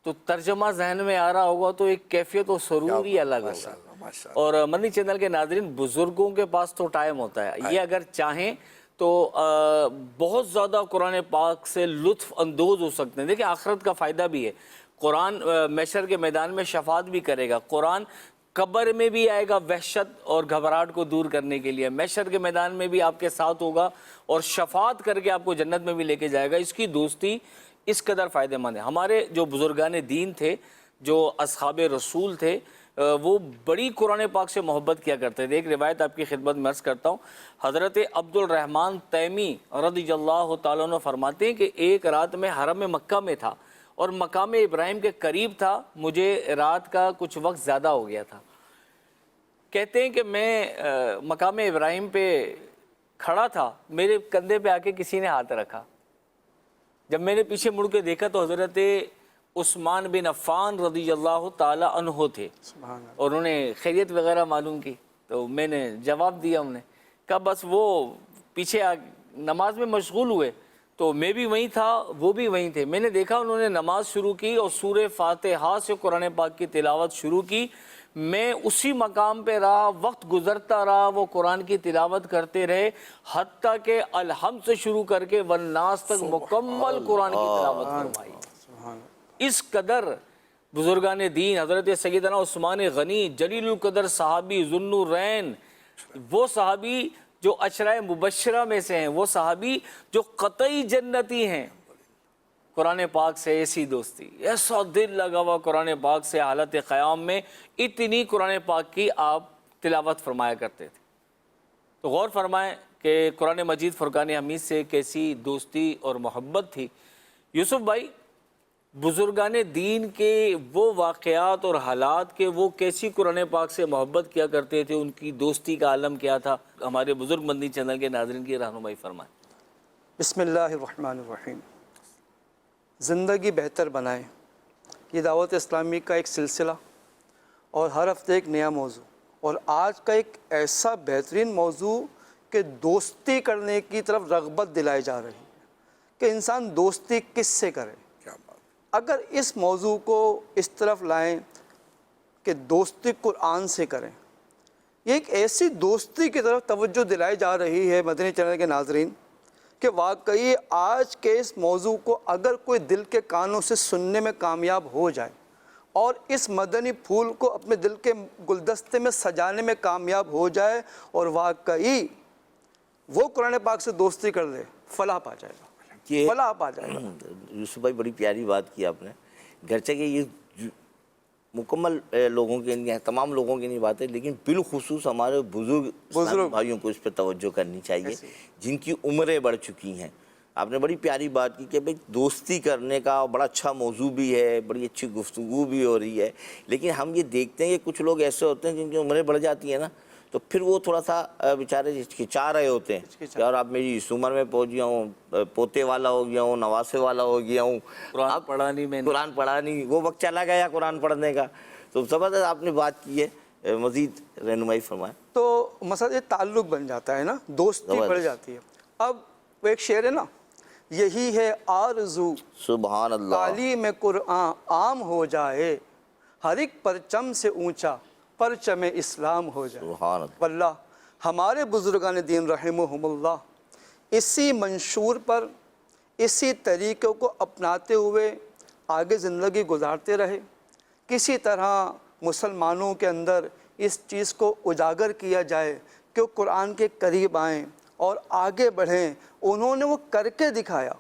تو ترجمہ ذہن میں آ رہا ہوگا تو ایک کیفیت و سرور ہی الگ ہوگا۔ اور مدنی چینل کے ناظرین، بزرگوں کے پاس تو ٹائم ہوتا ہے، یہ اگر چاہیں تو بہت زیادہ قرآن پاک سے لطف اندوز ہو سکتے ہیں۔ دیکھیں، آخرت کا فائدہ بھی ہے، قرآن محشر کے میدان میں شفاعت بھی کرے گا، قرآن قبر میں بھی آئے گا وحشت اور گھبراہٹ کو دور کرنے کے لیے، محشر کے میدان میں بھی آپ کے ساتھ ہوگا اور شفاعت کر کے آپ کو جنت میں بھی لے کے جائے گا۔ اس کی دوستی اس قدر فائدہ مند ہے۔ ہمارے جو بزرگان دین تھے، جو اصحاب رسول تھے، وہ بڑی قرآن پاک سے محبت کیا کرتے تھے۔ ایک روایت آپ کی خدمت میں عرض کرتا ہوں، حضرت عبد الرحمن تیمی رضی اللہ تعالیٰ عنہ فرماتے ہیں کہ ایک رات میں حرم مکہ میں تھا اور مقام ابراہیم کے قریب تھا، مجھے رات کا کچھ وقت زیادہ ہو گیا تھا۔ کہتے ہیں کہ میں مقام ابراہیم پہ کھڑا تھا، میرے کندھے پہ آ کے کسی نے ہاتھ رکھا، جب میں نے پیچھے مڑ کے دیکھا تو حضرت عثمان بن عفان رضی اللہ تعالی عنہ تھے، اور انہوں نے خیریت وغیرہ معلوم کی، تو میں نے جواب دیا، انہیں کہا بس وہ پیچھے نماز میں مشغول ہوئے، تو میں بھی وہیں تھا، وہ بھی وہیں تھے۔ میں نے دیکھا انہوں نے نماز شروع کی اور سورہ فاتحہ سے قرآن پاک کی تلاوت شروع کی، میں اسی مقام پہ رہا، وقت گزرتا رہا، وہ قرآن کی تلاوت کرتے رہے، حتیٰ کہ الحمد سے شروع کر کے والناس تک مکمل قرآن کی تلاوت فرمائی۔ اس قدر بزرگان دین، حضرت سیدنا عثمان غنی جلیل القدر صحابی ذو النورین، وہ صحابی جو عشرہ مبشرہ میں سے ہیں، وہ صحابی جو قطعی جنتی ہیں، قرآن پاک سے ایسی دوستی، ایسا دل لگا ہوا قرآن پاک سے، حالت قیام میں اتنی قرآن پاک کی آپ تلاوت فرمایا کرتے تھے۔ تو غور فرمائیں کہ قرآن مجید فرقان حمید سے کیسی دوستی اور محبت تھی۔ یوسف بھائی، بزرگان دین کے وہ واقعات اور حالات کے وہ کیسی قرآن پاک سے محبت کیا کرتے تھے، ان کی دوستی کا عالم کیا تھا، ہمارے بزرگ مدنی چینل کے ناظرین کی رہنمائی فرمائیں۔ بسم اللہ الرحمن الرحیم۔ زندگی بہتر بنائیں، یہ دعوت اسلامی کا ایک سلسلہ اور ہر ہفتے ایک نیا موضوع، اور آج کا ایک ایسا بہترین موضوع کہ دوستی کرنے کی طرف رغبت دلائی جا رہی ہے کہ انسان دوستی کس سے کرے۔ اگر اس موضوع کو اس طرف لائیں کہ دوستی قرآن سے کریں، یہ ایک ایسی دوستی کی طرف توجہ دلائی جا رہی ہے مدنی چینل کے ناظرین کہ واقعی آج کے اس موضوع کو اگر کوئی دل کے کانوں سے سننے میں کامیاب ہو جائے اور اس مدنی پھول کو اپنے دل کے گلدستے میں سجانے میں کامیاب ہو جائے اور واقعی وہ قرآن پاک سے دوستی کر لے، فلاح پا جائے گا، فلاح پا جائے گا۔ یوسف بھائی بڑی پیاری بات کی آپ نے، گرچہ کہ یہ مکمل لوگوں کے نہیں، تمام لوگوں کی نہیں بات ہے، لیکن بالخصوص ہمارے بزرگ اسلامی بھائیوں کو اس پہ توجہ کرنی چاہیے جن کی عمریں بڑھ چکی ہیں۔ آپ نے بڑی پیاری بات کی کہ بھئی دوستی کرنے کا بڑا اچھا موضوع بھی ہے، بڑی اچھی گفتگو بھی ہو رہی ہے، لیکن ہم یہ دیکھتے ہیں کہ کچھ لوگ ایسے ہوتے ہیں جن کی عمریں بڑھ جاتی ہیں نا، تو پھر وہ تھوڑا سا بیچارے ہچکچا رہے ہوتے ہیں کہ اور اب میری اس عمر میں پہنچ گیا ہوں، پوتے والا ہو گیا ہوں، نواسے والا ہو گیا ہوں، قرآن پڑھا نہیں، وہ وقت چلا گیا قرآن پڑھنے کا۔ تو زبردست آپ نے بات کی ہے، مزید رہنمائی فرمائیں۔ تو مثلا یہ تعلق بن جاتا ہے نا، دوستی بڑھ جاتی ہے۔ اب وہ ایک شعر ہے نا، یہی ہے آرزو سبحان اللہ، تعلیم قرآن عام ہو جائے، ہر ایک پرچم سے اونچا پرچم اسلام ہو جائے۔ سبحان اللہ۔ واللہ ہمارے بزرگان دین رحمہم اللہ اسی منشور پر، اسی طریقوں کو اپناتے ہوئے آگے زندگی گزارتے رہے۔ کسی طرح مسلمانوں کے اندر اس چیز کو اجاگر کیا جائے کہ وہ قرآن کے قریب آئیں اور آگے بڑھیں، انہوں نے وہ کر کے دکھایا۔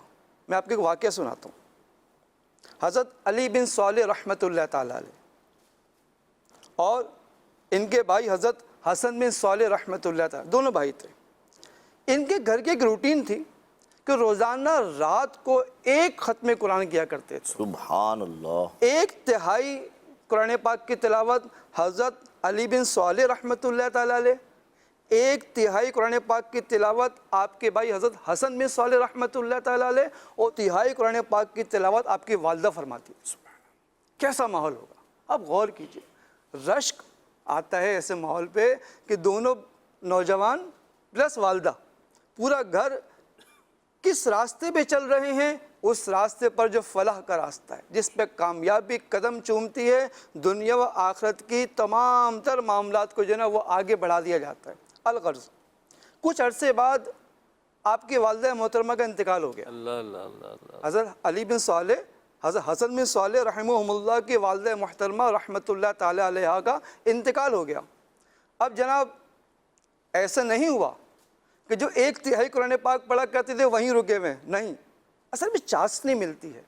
میں آپ کو ایک واقعہ سناتا ہوں۔ حضرت علی بن صالح رحمۃ اللہ تعالیٰ علیہ اور ان کے بھائی حضرت حسن بن صالح رحمۃ اللہ تعالیٰ، دونوں بھائی تھے۔ ان کے گھر کی ایک روٹین تھی کہ روزانہ رات کو ایک ختم قرآن کیا کرتے تھے۔ سبحان اللہ۔ ایک تہائی قرآن پاک کی تلاوت حضرت علی بن صالح رحمۃ اللہ تعالیٰ علیہ، ایک تہائی قرآن پاک کی تلاوت آپ کے بھائی حضرت حسن بن صالح رحمۃ اللہ تعالیٰ علیہ، اور تہائی قرآن پاک کی تلاوت آپ کی والدہ فرماتی ہے۔ کیسا ماحول ہوگا؟ اب غور کیجئے، رشک آتا ہے ایسے ماحول پہ کہ دونوں نوجوان پلس والدہ، پورا گھر کس راستے پہ چل رہے ہیں؟ اس راستے پر جو فلاح کا راستہ ہے، جس پہ کامیابی قدم چومتی ہے، دنیا و آخرت کی تمام تر معاملات کو جو ہے نا وہ آگے بڑھا دیا جاتا ہے۔ الغرض کچھ عرصے بعد آپ کی والدہ محترمہ کا انتقال ہو گیا۔ اللہ اللہ اللہ اللہ۔ حضرت علی بن صالح، حضرت حسن بن صالح رحمہم اللہ کی والدہ محترمہ رحمۃ اللہ تعالی علیہ کا انتقال ہو گیا۔ اب جناب ایسا نہیں ہوا کہ جو ایک تہائی قرآن پاک پڑھا کرتے تھے وہیں رکے ہوئے، نہیں، اصل میں چاشنی ملتی ہے۔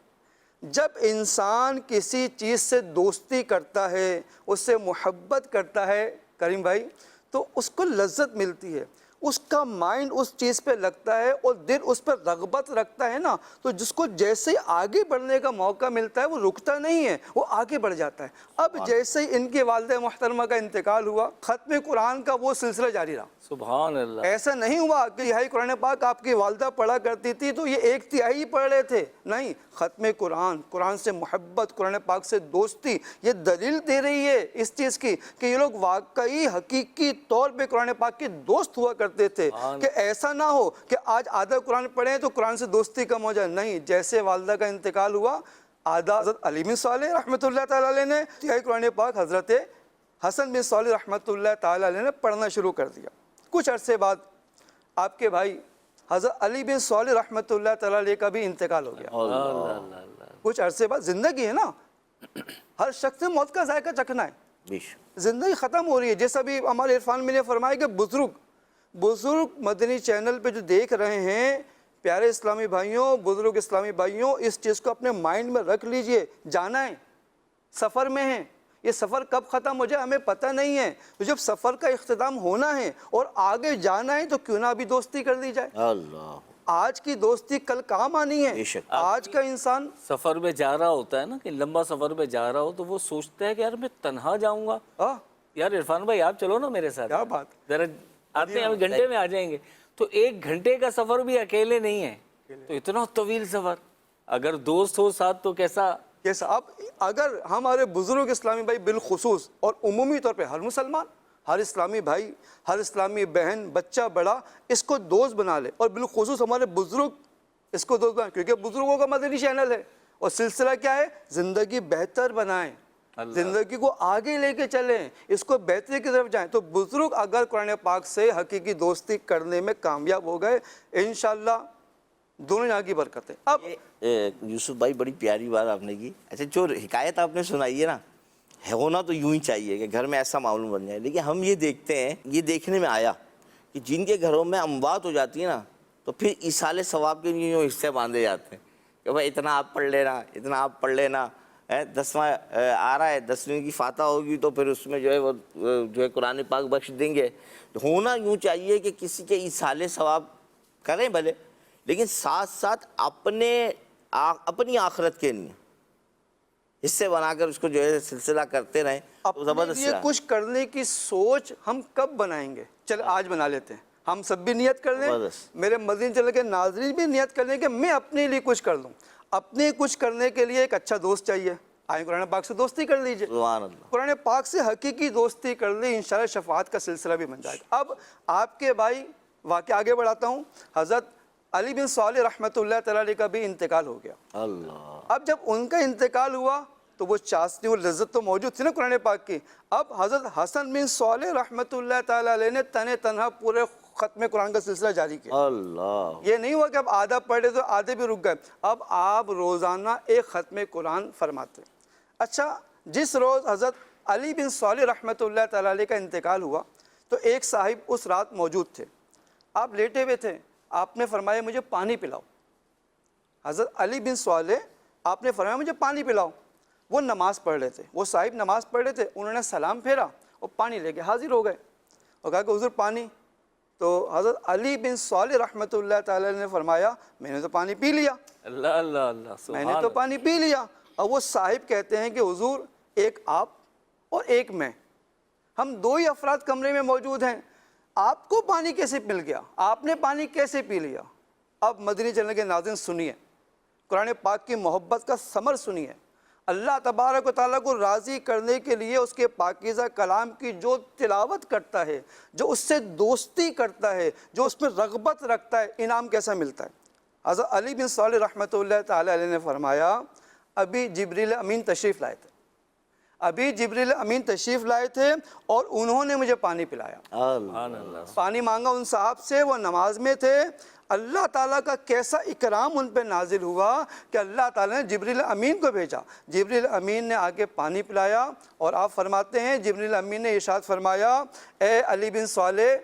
جب انسان کسی چیز سے دوستی کرتا ہے، اس سے محبت کرتا ہے کریم بھائی، تو اس کو لذت ملتی ہے، اس کا مائنڈ اس چیز پہ لگتا ہے اور دل اس پر رغبت رکھتا ہے نا، تو جس کو جیسے ہی آگے بڑھنے کا موقع ملتا ہے وہ رکتا نہیں ہے، وہ آگے بڑھ جاتا ہے۔ اب جیسے ہی ان کی والدہ محترمہ کا انتقال ہوا، ختم قرآن کا وہ سلسلہ جاری رہا۔ سبحان اللہ۔ ایسا نہیں ہوا کہ تہائی قرآن پاک آپ کی والدہ پڑھا کرتی تھی تو یہ ایک تہائی پڑھ رہے تھے، نہیں، ختم قرآن، قرآن سے محبت، قرآن پاک سے دوستی، یہ دلیل دے رہی ہے اس چیز کی کہ یہ لوگ واقعی حقیقی طور پہ قرآن پاک کے دوست ہوا کرتے تھے، کہ ایسا نہ ہو کہ آج آدھا قرآن پڑھیں تو قرآن سے دوستی کم ہو جائے، نہیں، جیسے والدہ کا انتقال ہوا، آدھا حضرت علی بن صالح رحمۃ اللہ تعالیٰ علیہ نے تہائی قرآن پاک حضرت حسن بن صالح رحمۃ اللہ تعالیٰ علیہ نے پڑھنا شروع کر دیا۔ کچھ عرصے بعد آپ کے بھائی حضرت علی بن صالح رحمۃ اللہ تعالیٰ علیہ کا بھی انتقال ہو گیا۔ کچھ عرصے بعد، زندگی ہے نا، ہر شخص نے موت کا ذائقہ چکھنا ہے، زندگی ختم ہو رہی ہے۔ جیسا بھی ہمارے عرفان میں نے فرمایا کہ بزرگ مدنی چینل پہ جو دیکھ رہے ہیں پیارے اسلامی بھائیوں، بزرگ اسلامی بھائیوں، اس چیز کو اپنے مائنڈ میں رکھ لیجئے، جانا ہے، سفر میں ہیں، یہ سفر کب ختم ہو جائے ہمیں پتہ نہیں ہے، تو جب سفر کا اختتام ہونا ہے اور آگے جانا ہے تو کیوں نہ ابھی دوستی کر دی جائے۔ اللہ، آج کی دوستی کل کام آنی ہے۔ آج کا انسان سفر میں جا رہا ہوتا ہے نا، کہ لمبا سفر میں جا رہا ہو تو وہ سوچتا ہے کہ یار میں تنہا جاؤں گا، یار عرفان بھائی آپ چلو نا میرے ساتھ، کیا بات، ذرا آتے ہیں، ہم گھنٹے میں آ جائیں گے۔ تو ایک گھنٹے کا سفر بھی اکیلے نہیں ہے، تو اتنا طویل سفر اگر دوست ہو ساتھ تو کیسا۔ اب اگر ہمارے بزرگ اسلامی بھائی بالخصوص اور عمومی طور پہ ہر مسلمان، ہر اسلامی بھائی، ہر اسلامی بہن، بچہ بڑا اس کو دوست بنا لے، اور بالخصوص ہمارے بزرگ اس کو دوست بنا، کیونکہ بزرگوں کا مدنی چینل ہے، اور سلسلہ کیا ہے؟ زندگی بہتر بنائیں، زندگی کو آگے لے کے چلیں، اس کو بہتری کی طرف جائیں۔ تو بزرگ اگر قرآن پاک سے حقیقی دوستی کرنے میں کامیاب ہو گئے، انشاءاللہ دونوں یہاں کی برکت ہے۔ اب یوسف بھائی بڑی پیاری بات آپ نے کی۔ اچھا جو حکایت آپ نے سنائی ہے نا، ہونا تو یوں ہی چاہیے کہ گھر میں ایسا معلوم بن جائے، لیکن ہم یہ دیکھتے ہیں، یہ دیکھنے میں آیا کہ جن کے گھروں میں اموات ہو جاتی ہے نا، تو پھر ایصال ثواب کے لیے یوں حصے باندھے جاتے ہیں کہ بھائی اتنا آپ پڑھ لینا، اتنا آپ پڑھ لینا، 10واں آ رہا ہے، 10ویں کی فاتحہ ہوگی تو پھر اس میں جو ہے وہ جو ہے قرآن پاک بخش دیں گے۔ ہونا یوں چاہیے کہ کسی کے ایصال ثواب کریں بھلے، لیکن ساتھ ساتھ اپنی آخرت کے لیے حصے بنا کر اس کو جو ہے سلسلہ کرتے رہیں۔ تو اپنے زبردست لیے رہا۔ کچھ کرنے کی سوچ ہم کب بنائیں گے؟ چل آج بنا لیتے ہیں، ہم سب بھی نیت کر لیں، زبردست۔ میرے مدین چلے کے ناظرین بھی نیت کر لیں کہ میں اپنے لیے کچھ کر لوں۔ اپنے کچھ کرنے کے لیے ایک اچھا دوست چاہیے، آئیں قرآن پاک سے دوستی کر لیجئے، سبحان اللہ۔ قرآن پاک سے حقیقی دوستی کر لی، انشاءاللہ شفاعت کا سلسلہ بھی بن جائے گا۔ اب آپ کے بھائی واقعہ آگے بڑھاتا ہوں، حضرت علی بن صالح رحمۃ اللہ تعالی علیہ کا بھی انتقال ہو گیا۔ اللہ، اب جب ان کا انتقال ہوا تو وہ چاشنی اور لذت تو موجود تھی نا قرآن پاک کی۔ اب حضرت حسن بن صالح رحمۃ اللہ تعالی علیہ نے تنہا پورے ختم قرآن کا سلسلہ جاری کیا۔ اللہ، یہ نہیں ہوا کہ اب آدھا پڑھے تو آدھے بھی رک گئے، اب آپ روزانہ ایک ختم قرآن فرماتے۔ اچھا، جس روز حضرت علی بن صالح رحمۃ اللہ تعالی علیہ کا انتقال ہوا تو ایک صاحب اس رات موجود تھے، آپ لیٹے ہوئے تھے، آپ نے فرمایا مجھے پانی پلاؤ۔ حضرت علی بن صالح آپ نے فرمایا مجھے پانی پلاؤ۔ وہ نماز پڑھ رہے تھے، وہ صاحب نماز پڑھ رہے تھے، انہوں نے سلام پھیرا اور پانی لے کے حاضر ہو گئے اور کہا کہ حضور پانی۔ تو حضرت علی بن صالح رحمۃ اللہ تعالی نے فرمایا میں نے تو پانی پی لیا، اللہ اللہ اللہ، میں نے تو پانی پی لیا۔ اور وہ صاحب کہتے ہیں کہ حضور ایک آپ اور ایک میں، ہم دو ہی افراد کمرے میں موجود ہیں، آپ کو پانی کیسے مل گیا، آپ نے پانی کیسے پی لیا؟ اب مدنی چینل کے ناظرین سنیے، قرآن پاک کی محبت کا ثمر سنیے۔ اللہ تبارک و تعالیٰ کو راضی کرنے کے لیے اس کے پاکیزہ کلام کی جو تلاوت کرتا ہے، جو اس سے دوستی کرتا ہے، جو اس میں رغبت رکھتا ہے، انعام کیسا ملتا ہے؟ حضرت علی بن صالح رحمۃ اللہ تعالی علیہ نے فرمایا ابھی جبریل امین تشریف لائے تھے، ابھی جبریل امین تشریف لائے تھے اور انہوں نے مجھے پانی پلایا۔ اللہ، پانی مانگا ان صاحب سے، وہ نماز میں تھے، اللہ تعالیٰ کا کیسا اکرام ان پہ نازل ہوا کہ اللہ تعالیٰ نے جبریل امین کو بھیجا، جبریل امین نے آگے پانی پلایا۔ اور آپ فرماتے ہیں جبریل امین نے ارشاد فرمایا اے علی بن صالح،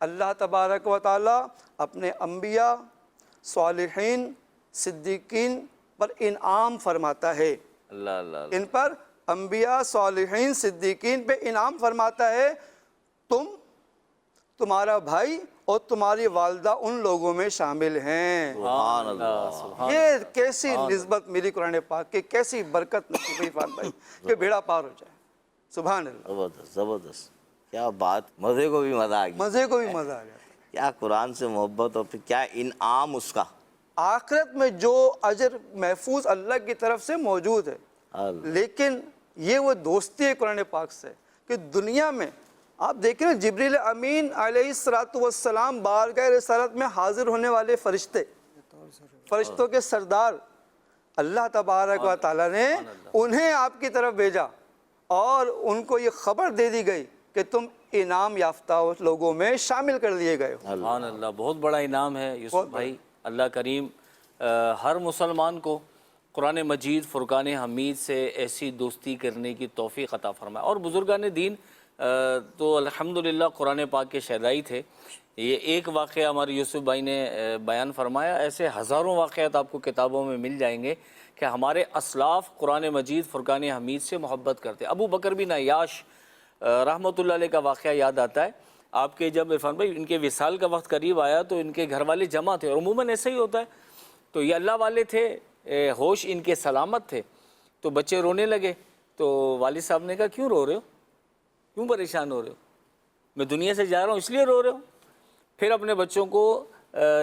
اللہ تبارک و تعالیٰ اپنے انبیاء، صالحین، صدیقین پر انعام فرماتا ہے، اللہ اللہ، ان پر انبیاء، صالحین، صدیقین پہ انعام فرماتا ہے، تمہارا بھائی اور تمہاری والدہ ان لوگوں میں شامل ہیں۔ سبحان اللہ، یہ کیسی نسبت میری قرآن پاک کی، کیسی برکت نصیب ہوئی عرفان بھائی کہ بیڑا پار ہو جائے۔ سبحان اللہ، زبردست زبردست، کیا بات، مزے کو بھی مزہ آ گیا، مزے کو بھی مزہ آ گیا۔ کیا قرآن سے محبت اور پھر کیا انعام اس کا۔ آخرت میں جو اجر محفوظ اللہ کی طرف سے موجود ہے، اللہ، لیکن یہ وہ دوستی ہے قرآن پاک سے کہ دنیا میں آپ دیکھیں نا، جبریل امین علیہ السلام بارگاہ رسالت میں حاضر ہونے والے فرشتے، فرشتوں کے سردار، اللہ تبارک و تعالیٰ نے انہیں آپ کی طرف بھیجا اور ان کو یہ خبر دے دی گئی کہ تم انعام یافتہ لوگوں میں شامل کر لیے گئے ہو۔ سبحان اللہ، بہت بڑا انعام ہے یوسف بھائی۔ اللہ کریم ہر مسلمان کو قرآن مجید فرقان حمید سے ایسی دوستی کرنے کی توفیق عطا فرمائے۔ اور بزرگان دین تو الحمدللہ قرآن پاک کے شہدائی تھے۔ یہ ایک واقعہ ہمارے یوسف بھائی نے بیان فرمایا، ایسے ہزاروں واقعات آپ کو کتابوں میں مل جائیں گے کہ ہمارے اسلاف قرآن مجید فرقان حمید سے محبت کرتے۔ ابو بکر بن عیاش رحمۃ اللہ علیہ کا واقعہ یاد آتا ہے۔ آپ کے جب عرفان بھائی ان کے وصال کا وقت قریب آیا تو ان کے گھر والے جمع تھے، اور عموماً ایسا ہی ہوتا ہے، تو یہ اللہ والے تھے، ہوش ان کے سلامت تھے، تو بچے رونے لگے، تو والد صاحب نے کہا کیوں رو رہے ہو، کیوں پریشان ہو رہے ہو؟ میں دنیا سے جا رہا ہوں اس لیے رو رہے ہو؟ پھر اپنے بچوں کو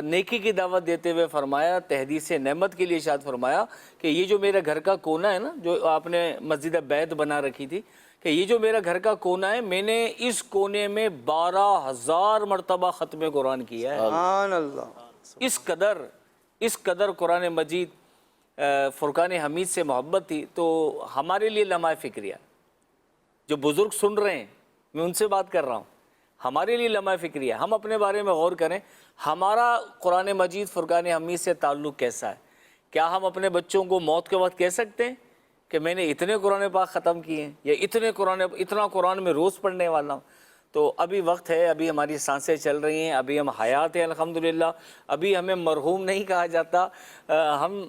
نیکی کی دعوت دیتے ہوئے فرمایا، تحدیث نعمت کے لیے ارشاد فرمایا کہ یہ جو میرا گھر کا کونا ہے نا، جو آپ نے مسجد بیت بنا رکھی تھی، کہ یہ جو میرا گھر کا کونا ہے، میں نے اس کونے میں 12,000 مرتبہ ختم قرآن کیا ہے۔ سبحان اللہ، اس قدر قرآن مجید فرقان حمید سے محبت تھی تو ہمارے لیے لمحہ فکریہ، جو بزرگ سن رہے ہیں میں ان سے بات کر رہا ہوں، ہمارے لیے لمحہ فکریہ، ہم اپنے بارے میں غور کریں، ہمارا قرآن مجید فرقان حمید سے تعلق کیسا ہے؟ کیا ہم اپنے بچوں کو موت کے وقت کہہ سکتے ہیں کہ میں نے اتنے قرآن پاک ختم کیے ہیں یا اتنا قرآن میں روز پڑھنے والا ہوں؟ تو ابھی وقت ہے، ابھی ہماری سانسیں چل رہی ہیں، ابھی ہم حیات ہیں الحمدللہ، ابھی ہمیں مرحوم نہیں کہا جاتا، ہم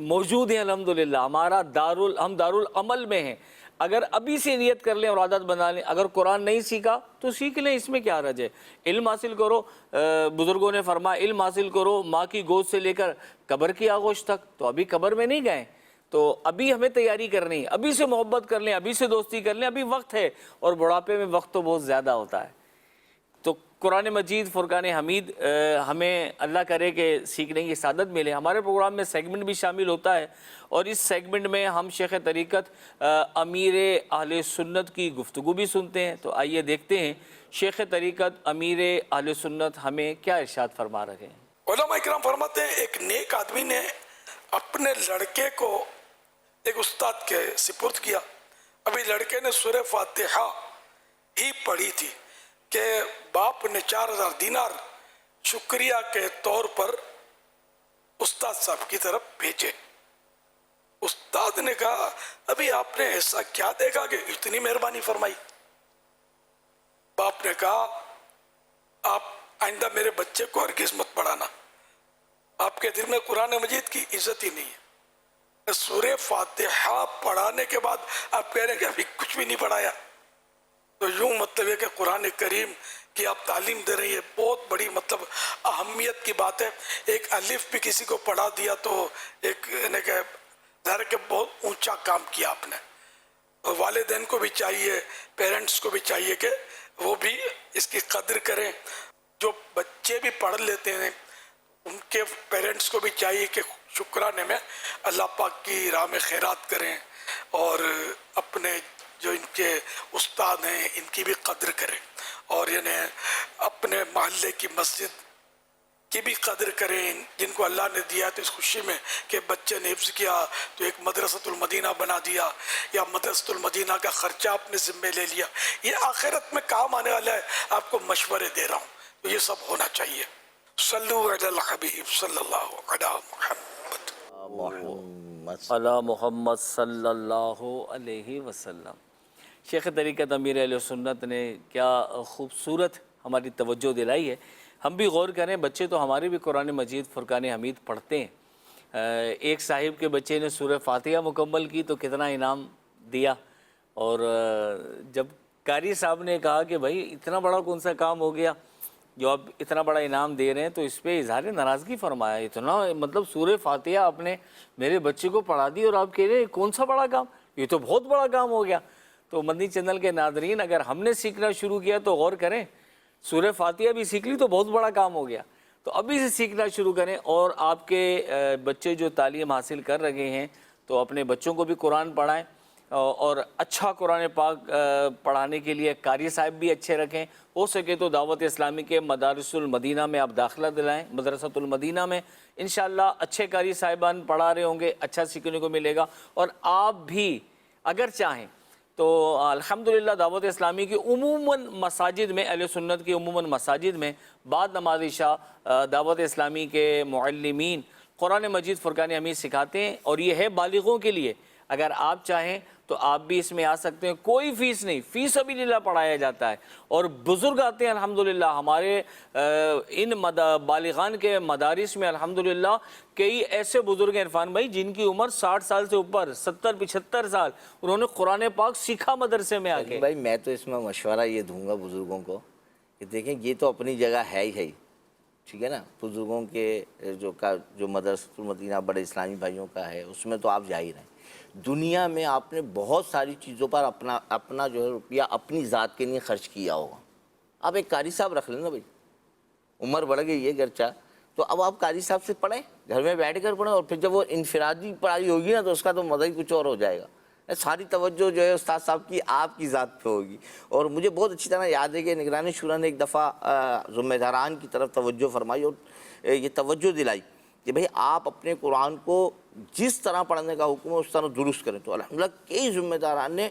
موجود ہیں الحمدللہ، ہم دارالعمل میں ہیں۔ اگر ابھی سے نیت کر لیں اور عادت بنا لیں، اگر قرآن نہیں سیکھا تو سیکھ لیں، اس میں کیا حرج ہے؟ علم حاصل کرو، بزرگوں نے فرمایا علم حاصل کرو ماں کی گود سے لے کر قبر کی آغوش تک، تو ابھی قبر میں نہیں گئے، تو ابھی ہمیں تیاری کرنی ہے، ابھی سے محبت کر لیں، ابھی سے دوستی کر لیں، ابھی وقت ہے، اور بڑھاپے میں وقت تو بہت زیادہ ہوتا ہے۔ تو قرآن مجید فرقان حمید ہمیں اللہ کرے کہ سیکھنے کی سعادت ملے۔ ہمارے پروگرام میں سیگمنٹ بھی شامل ہوتا ہے، اور اس سیگمنٹ میں ہم شیخ طریقت امیر اہل سنت کی گفتگو بھی سنتے ہیں۔ تو آئیے دیکھتے ہیں شیخ طریقت امیر اہل سنت ہمیں کیا ارشاد فرما رہے ہیں۔ علماء اکرام فرماتے ہیں ایک نیک آدمی نے اپنے لڑکے کو ایک استاد کے سپرد کیا۔ ابھی لڑکے نے سورہ فاتحہ ہی پڑھی تھی کہ باپ نے 4000 دینار شکریہ کے طور پر استاد صاحب کی طرف بھیجے۔ استاد نے کہا ابھی آپ نے ایسا کیا دیکھا کہ اتنی مہربانی فرمائی؟ باپ نے کہا آپ آئندہ میرے بچے کو ہرگز مت پڑھانا، آپ کے دل میں قرآن مجید کی عزت ہی نہیں ہے۔ سورہ فاتحہ پڑھانے کے بعد آپ کہہ رہے ہیں کہ ابھی کچھ بھی نہیں پڑھایا، تو یوں مطلب ہے کہ قرآن کریم کی آپ تعلیم دے رہی ہے، بہت بڑی مطلب اہمیت کی بات ہے۔ ایک الف بھی کسی کو پڑھا دیا تو ایک ظاہر کہ بہت اونچا کام کیا آپ نے۔ والدین کو بھی چاہیے، پیرنٹس کو بھی چاہیے کہ وہ بھی اس کی قدر کریں۔ جو بچے بھی پڑھ لیتے ہیں ان کے پیرنٹس کو بھی چاہیے کہ شکرانے میں اللہ پاک کی راہ میں خیرات کریں، اور اپنے جو ان کے استاد ہیں ان کی بھی قدر کریں، اور یعنی اپنے محلے کی مسجد کی بھی قدر کریں جن کو اللہ نے دیا تو اس خوشی میں کہ بچے نے حفظ کیا تو ایک مدرسۃ المدینہ بنا دیا، یا مدرسۃ المدینہ کا خرچہ اپنے ذمے لے لیا، یہ آخرت میں کام آنے والا ہے۔ آپ کو مشورے دے رہا ہوں، تو یہ سب ہونا چاہیے۔ صلو علی الحبیب صلی اللہ علی محمد علی محمد صلی اللہ علیہ وسلم۔ شیخ طریقت امیر اہل سنت نے کیا خوبصورت ہماری توجہ دلائی ہے۔ ہم بھی غور کریں، بچے تو ہمارے بھی قرآن مجید فرقان حمید پڑھتے ہیں۔ ایک صاحب کے بچے نے سورہ فاتحہ مکمل کی تو کتنا انعام دیا، اور جب قاری صاحب نے کہا کہ بھائی اتنا بڑا کون سا کام ہو گیا جو آپ اتنا بڑا انعام دے رہے ہیں، تو اس پہ اظہار ناراضگی فرمایا، اتنا مطلب سورہ فاتحہ آپ نے میرے بچے کو پڑھا دی اور آپ کہہ رہے ہیں کون سا بڑا کام، یہ تو بہت بڑا کام ہو گیا۔ تو مدنی چینل کے ناظرین، اگر ہم نے سیکھنا شروع کیا تو غور کریں، سورہ فاتحہ بھی سیکھ لی تو بہت بڑا کام ہو گیا، تو ابھی سے سیکھنا شروع کریں۔ اور آپ کے بچے جو تعلیم حاصل کر رہے ہیں تو اپنے بچوں کو بھی قرآن پڑھائیں، اور اچھا قرآن پاک پڑھانے کے لیے قاری صاحب بھی اچھے رکھیں، ہو سکے تو دعوت اسلامی کے مدارس المدینہ میں آپ داخلہ دلائیں، مدرسۃ المدینہ میں انشاءاللہ اچھے قاری صاحبان پڑھا رہے ہوں گے، اچھا سیکھنے کو ملے گا۔ اور آپ بھی اگر چاہیں تو الحمدللہ دعوت اسلامی کی عموماً مساجد میں، اہل سنت کی عموماً مساجد میں بعد نماز عشاء دعوت اسلامی کے معلمین قرآن مجید فرقان حمید سکھاتے ہیں، اور یہ ہے بالغوں کے لیے۔ اگر آپ چاہیں تو آپ بھی اس میں آ سکتے ہیں، کوئی فیس نہیں، فی سبیل اللہ پڑھایا جاتا ہے، اور بزرگ آتے ہیں الحمدللہ۔ ہمارے ان بالغان کے مدارس میں الحمدللہ کئی ایسے بزرگ ہیں عرفان بھائی جن کی عمر 60 سال سے اوپر، 70-75 سال، انہوں نے قرآن پاک سیکھا مدرسے میں آ کے۔ بھائی میں تو اس میں مشورہ یہ دوں گا بزرگوں کو کہ دیکھیں یہ تو اپنی جگہ ہے ہی، ٹھیک ہے نا، بزرگوں کے جو مدرسۃ المدینہ بڑے اسلامی بھائیوں کا ہے اس میں تو آپ جا ہی رہے ہیں۔ دنیا میں آپ نے بہت ساری چیزوں پر اپنا جو ہے روپیہ اپنی ذات کے لیے خرچ کیا ہوگا۔ آپ ایک قاری صاحب رکھ لیں نا بھائی، عمر بڑھ گئی ہے گرچہ، تو اب آپ قاری صاحب سے پڑھیں، گھر میں بیٹھ کر پڑھیں، اور پھر جب وہ انفرادی پڑھائی ہوگی نا تو اس کا تو مزہ ہی کچھ اور ہو جائے گا۔ ساری توجہ جو ہے استاد صاحب کی آپ کی ذات پہ ہوگی۔ اور مجھے بہت اچھی طرح یاد ہے کہ نگران شورا نے ایک دفعہ ذمہ داران کی طرف توجہ فرمائی اور یہ توجہ دلائی کہ بھئی آپ اپنے قرآن کو جس طرح پڑھنے کا حکم ہے اس طرح درست کریں. تو الحمدللہ کئی ذمہ داران نے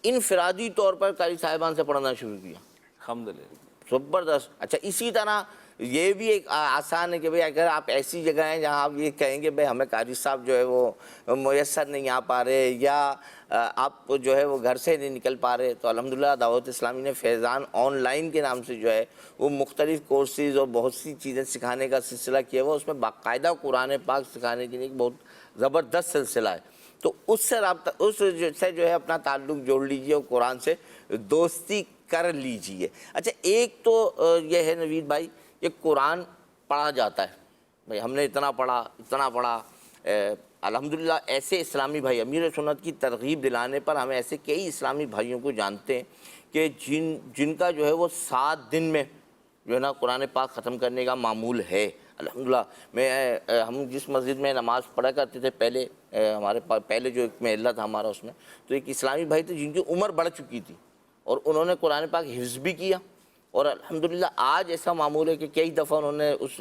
انفرادی طور پر قاری صاحبان سے پڑھنا شروع کیا. الحمدللہ. زبردست. اچھا اسی طرح یہ بھی ایک آسان ہے کہ بھئی اگر آپ ایسی جگہ ہیں جہاں آپ یہ کہیں گے بھئی ہمیں قاری صاحب جو ہے وہ میسر نہیں آ پا رہے یا آپ جو ہے وہ گھر سے نہیں نکل پا رہے, تو الحمدللہ دعوت اسلامی نے فیضان آن لائن کے نام سے جو ہے وہ مختلف کورسز اور بہت سی چیزیں سکھانے کا سلسلہ کیا ہوا. اس میں باقاعدہ قرآن پاک سکھانے کے لیے ایک بہت زبردست سلسلہ ہے. تو اس سے رابطہ اس سے جو ہے اپنا تعلق جوڑ لیجئے اور قرآن سے دوستی کر لیجئے. اچھا ایک تو یہ ہے نوید بھائی کہ قرآن پڑھا جاتا ہے, بھائی ہم نے اتنا پڑھا. الحمدللہ ایسے اسلامی بھائی, امیر سنت کی ترغیب دلانے پر ہم ایسے کئی اسلامی بھائیوں کو جانتے ہیں کہ جن کا جو ہے وہ 7 دن میں جو ہے نا قرآن پاک ختم کرنے کا معمول ہے. الحمدللہ ہم جس مسجد میں نماز پڑھا کرتے تھے پہلے, ہمارے پاس پہلے جو ایک محلہ تھا ہمارا, اس میں تو ایک اسلامی بھائی تھے جن کی عمر بڑھ چکی تھی اور انہوں نے قرآن پاک حفظ بھی کیا. اور الحمدللہ آج ایسا معمول ہے کہ کئی دفعہ انہوں نے اس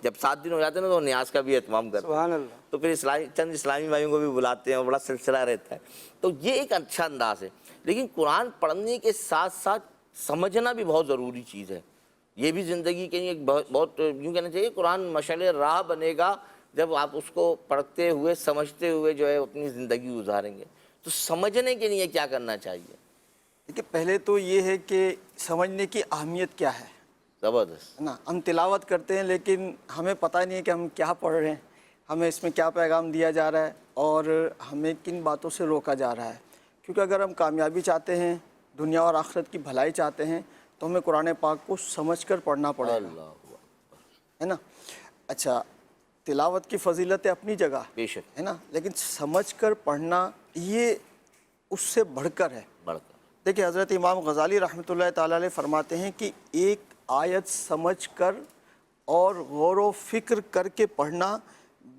جب 7 دن ہو جاتے ہیں نا تو نیاز کا بھی اہتمام کرتے ہیں. سبحان اللہ. تو پھر چند اسلامی بھائیوں کو بھی بلاتے ہیں اور بڑا سلسلہ رہتا ہے. تو یہ ایک اچھا انداز ہے. لیکن قرآن پڑھنے کے ساتھ ساتھ سمجھنا بھی بہت ضروری چیز ہے. یہ بھی زندگی کے لیے ایک بہت یوں کہنا چاہیے قرآن مشعل راہ بنے گا جب آپ اس کو پڑھتے ہوئے سمجھتے ہوئے جو ہے اپنی زندگی گزاریں گے. تو سمجھنے کے لیے کیا کرنا چاہیے؟ دیکھیے پہلے تو یہ ہے کہ سمجھنے کی اہمیت کیا ہے. زبردست. نا ہم تلاوت کرتے ہیں لیکن ہمیں پتہ نہیں ہے کہ ہم کیا پڑھ رہے ہیں, ہمیں اس میں کیا پیغام دیا جا رہا ہے اور ہمیں کن باتوں سے روکا جا رہا ہے. کیونکہ اگر ہم کامیابی چاہتے ہیں, دنیا اور آخرت کی بھلائی چاہتے ہیں, تو ہمیں قرآن پاک کو سمجھ کر پڑھنا پڑے گا, ہے نا. اچھا تلاوت کی فضیلت اپنی جگہ بے شک ہے نا, لیکن سمجھ کر پڑھنا یہ اس سے بڑھ کر ہے. دیکھیں حضرت امام غزالی رحمۃ اللہ تعالیٰ علیہ فرماتے ہیں کہ ایک آیت سمجھ کر اور غور و فکر کر کے پڑھنا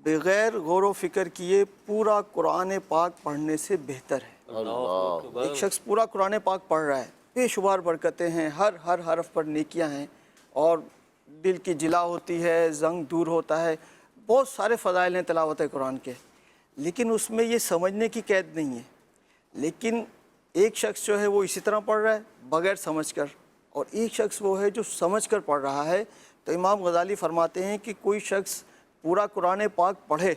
بغیر غور و فکر کیے پورا قرآن پاک پڑھنے سے بہتر ہے. ایک شخص پورا قرآن پاک پڑھ رہا ہے, بے شمار برکتیں ہیں, ہر حرف پر نیکیاں ہیں اور دل کی جلا ہوتی ہے, زنگ دور ہوتا ہے, بہت سارے فضائل ہیں تلاوت قرآن کے, لیکن اس میں یہ سمجھنے کی قید نہیں ہے. لیکن ایک شخص جو ہے وہ اسی طرح پڑھ رہا ہے بغیر سمجھ کر, اور ایک شخص وہ ہے جو سمجھ کر پڑھ رہا ہے. تو امام غزالی فرماتے ہیں کہ کوئی شخص پورا قرآن پاک پڑھے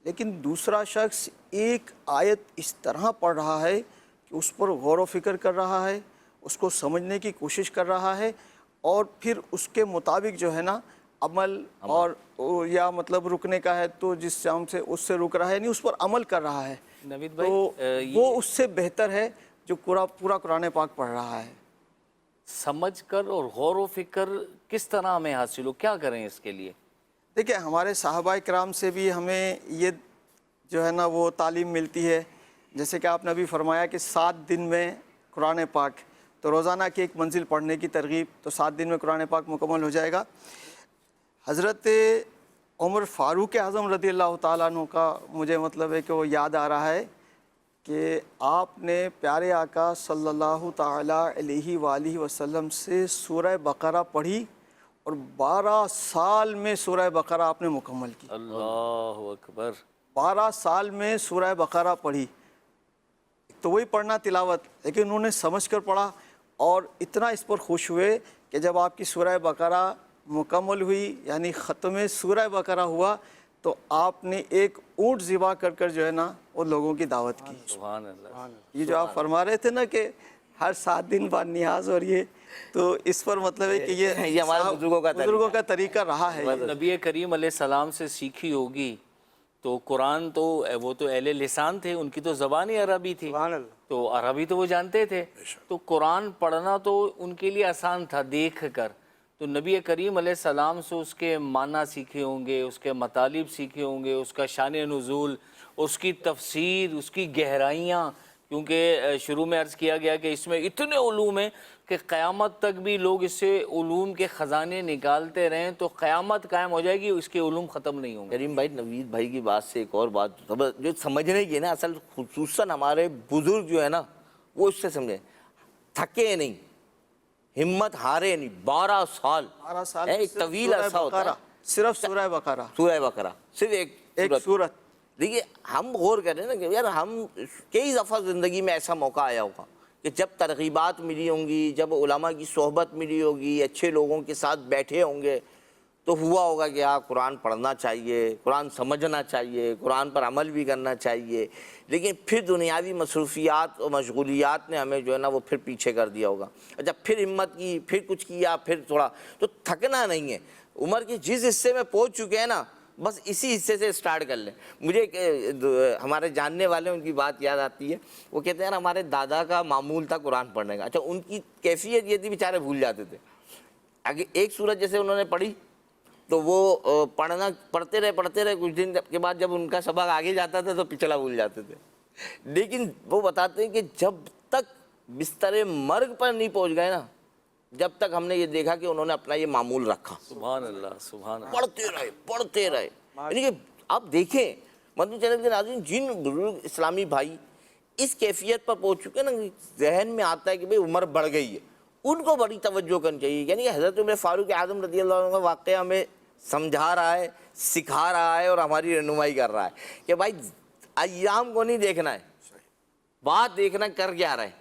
لیکن دوسرا شخص ایک آیت اس طرح پڑھ رہا ہے کہ اس پر غور و فکر کر رہا ہے, اس کو سمجھنے کی کوشش کر رہا ہے اور پھر اس کے مطابق جو ہے نا عمل اور یا مطلب رکنے کا ہے تو جس جام سے اس سے رک رہا ہے, یعنی اس پر عمل کر رہا ہے, نوید تو بھائی وہ اس سے بہتر ہے جو پورا قرآن پاک پڑھ رہا ہے. سمجھ کر اور غور و فکر کس طرح ہمیں حاصل ہو, کیا کریں اس کے لیے؟ دیکھیں ہمارے صحابہ کرام سے بھی ہمیں یہ جو ہے نا وہ تعلیم ملتی ہے. جیسے کہ آپ نے ابھی فرمایا کہ 7 دن میں قرآن پاک, تو روزانہ کی ایک منزل پڑھنے کی ترغیب, تو 7 دن میں قرآن پاک مکمل ہو جائے گا. حضرت عمر فاروق اعظم رضی اللہ تعالیٰ عنہ کا مجھے مطلب ہے کہ وہ یاد آ رہا ہے کہ آپ نے پیارے آقا صلی اللہ تعالیٰ علیہ وآلہ وسلم سے سورہ بقرہ پڑھی اور 12 سال میں سورہ بقرہ آپ نے مکمل کی. اللہ اکبر. 12 سال میں سورہ بقرہ پڑھی. تو وہی پڑھنا تلاوت, لیکن انہوں نے سمجھ کر پڑھا اور اتنا اس پر خوش ہوئے کہ جب آپ کی سورہ بقرہ مکمل ہوئی یعنی ختم سورہ بقرہ ہوا تو آپ نے ایک اونٹ ذبح کر کر جو ہے نا وہ لوگوں کی دعوت کی. سبحان اللہ. یہ جو آپ فرما رہے تھے نا کہ ہر 7 دن بعد نیاز اور یہ, تو اس پر مطلب ہے کہ یہ ہمارے بزرگوں کا طریقہ رہا ہے. نبی کریم علیہ السلام سے سیکھی ہوگی تو قرآن تو وہ تو اہل لسان تھے, ان کی تو زبان ہی عربی تھی, تو عربی تو وہ جانتے تھے, تو قرآن پڑھنا تو ان کے لیے آسان تھا دیکھ کر. تو نبی کریم علیہ السلام سے اس کے معنی سیکھے ہوں گے, اس کے مطالب سیکھے ہوں گے, اس کا شان نزول, اس کی تفسیر, اس کی گہرائیاں, کیونکہ شروع میں عرض کیا گیا کہ اس میں اتنے علوم ہیں کہ قیامت تک بھی لوگ اس سے علوم کے خزانے نکالتے رہیں تو قیامت قائم ہو جائے گی, اس کے علوم ختم نہیں ہوں گے. کریم بھائی نوید بھائی کی بات سے ایک اور بات جو سمجھنے کی ہے نا, اصل خصوصاً ہمارے بزرگ جو ہے نا وہ اس سے سمجھیں, تھکے نہیں, ہمت ہارے نہیں. 12 سال ایک طویل عرصہ ہوتا ہے, صرف سورہ بقرہ، سورہ بقرہ صرف ایک سورت. دیکھیے ہم غور کر رہے ہیں نا کہ یار ہم کئی دفعہ زندگی میں ایسا موقع آیا ہوگا کہ جب ترغیبات ملی ہوں گی، جب علماء کی صحبت ملی ہوگی، اچھے لوگوں کے ساتھ بیٹھے ہوں گے تو ہوا ہوگا کہ ہاں قرآن پڑھنا چاہیے، قرآن سمجھنا چاہیے، قرآن پر عمل بھی کرنا چاہیے، لیکن پھر دنیاوی مصروفیات اور مشغولیات نے ہمیں جو ہے نا وہ پھر پیچھے کر دیا ہوگا. جب پھر ہمت کی، پھر کچھ کیا، پھر تھوڑا تو تھکنا نہیں ہے. عمر کے جس حصے میں پہنچ چکے ہیں نا بس اسی حصے سے سٹارٹ کر لیں. مجھے ہمارے جاننے والے ان کی بات یاد آتی ہے. وہ کہتے ہیں نا ہمارے دادا کا معمول تھا قرآن پڑھنے کا. اچھا ان کی کیفیت یہ تھی بیچارے بھول جاتے تھے. اگر ایک سورت جیسے انہوں نے پڑھی تو وہ پڑھتے رہے کچھ دن کے بعد جب ان کا سبق آگے جاتا تھا تو پچھلا بھول جاتے تھے. لیکن وہ بتاتے ہیں کہ جب تک بستر مرگ پر نہیں پہنچ گئے نا جب تک ہم نے یہ دیکھا کہ انہوں نے اپنا یہ معمول رکھا. سبحان اللہ سبحان اللہ. پڑھتے رہے. یعنی کہ آپ دیکھیں مدنی چینل کے ناظرین جن بزرگ اسلامی بھائی اس کیفیت پر پہنچ چکے نا ذہن میں آتا ہے کہ بھئی عمر بڑھ گئی ہے ان کو بڑی توجہ کرنی چاہیے. یعنی کہ حضرت عمر فاروق اعظم رضی اللہ عنہ کا واقعہ ہمیں سمجھا رہا ہے، سکھا رہا ہے اور ہماری رہنمائی کر رہا ہے کہ بھائی ایام کو نہیں دیکھنا ہے، بات دیکھنا کر کیا رہا ہے،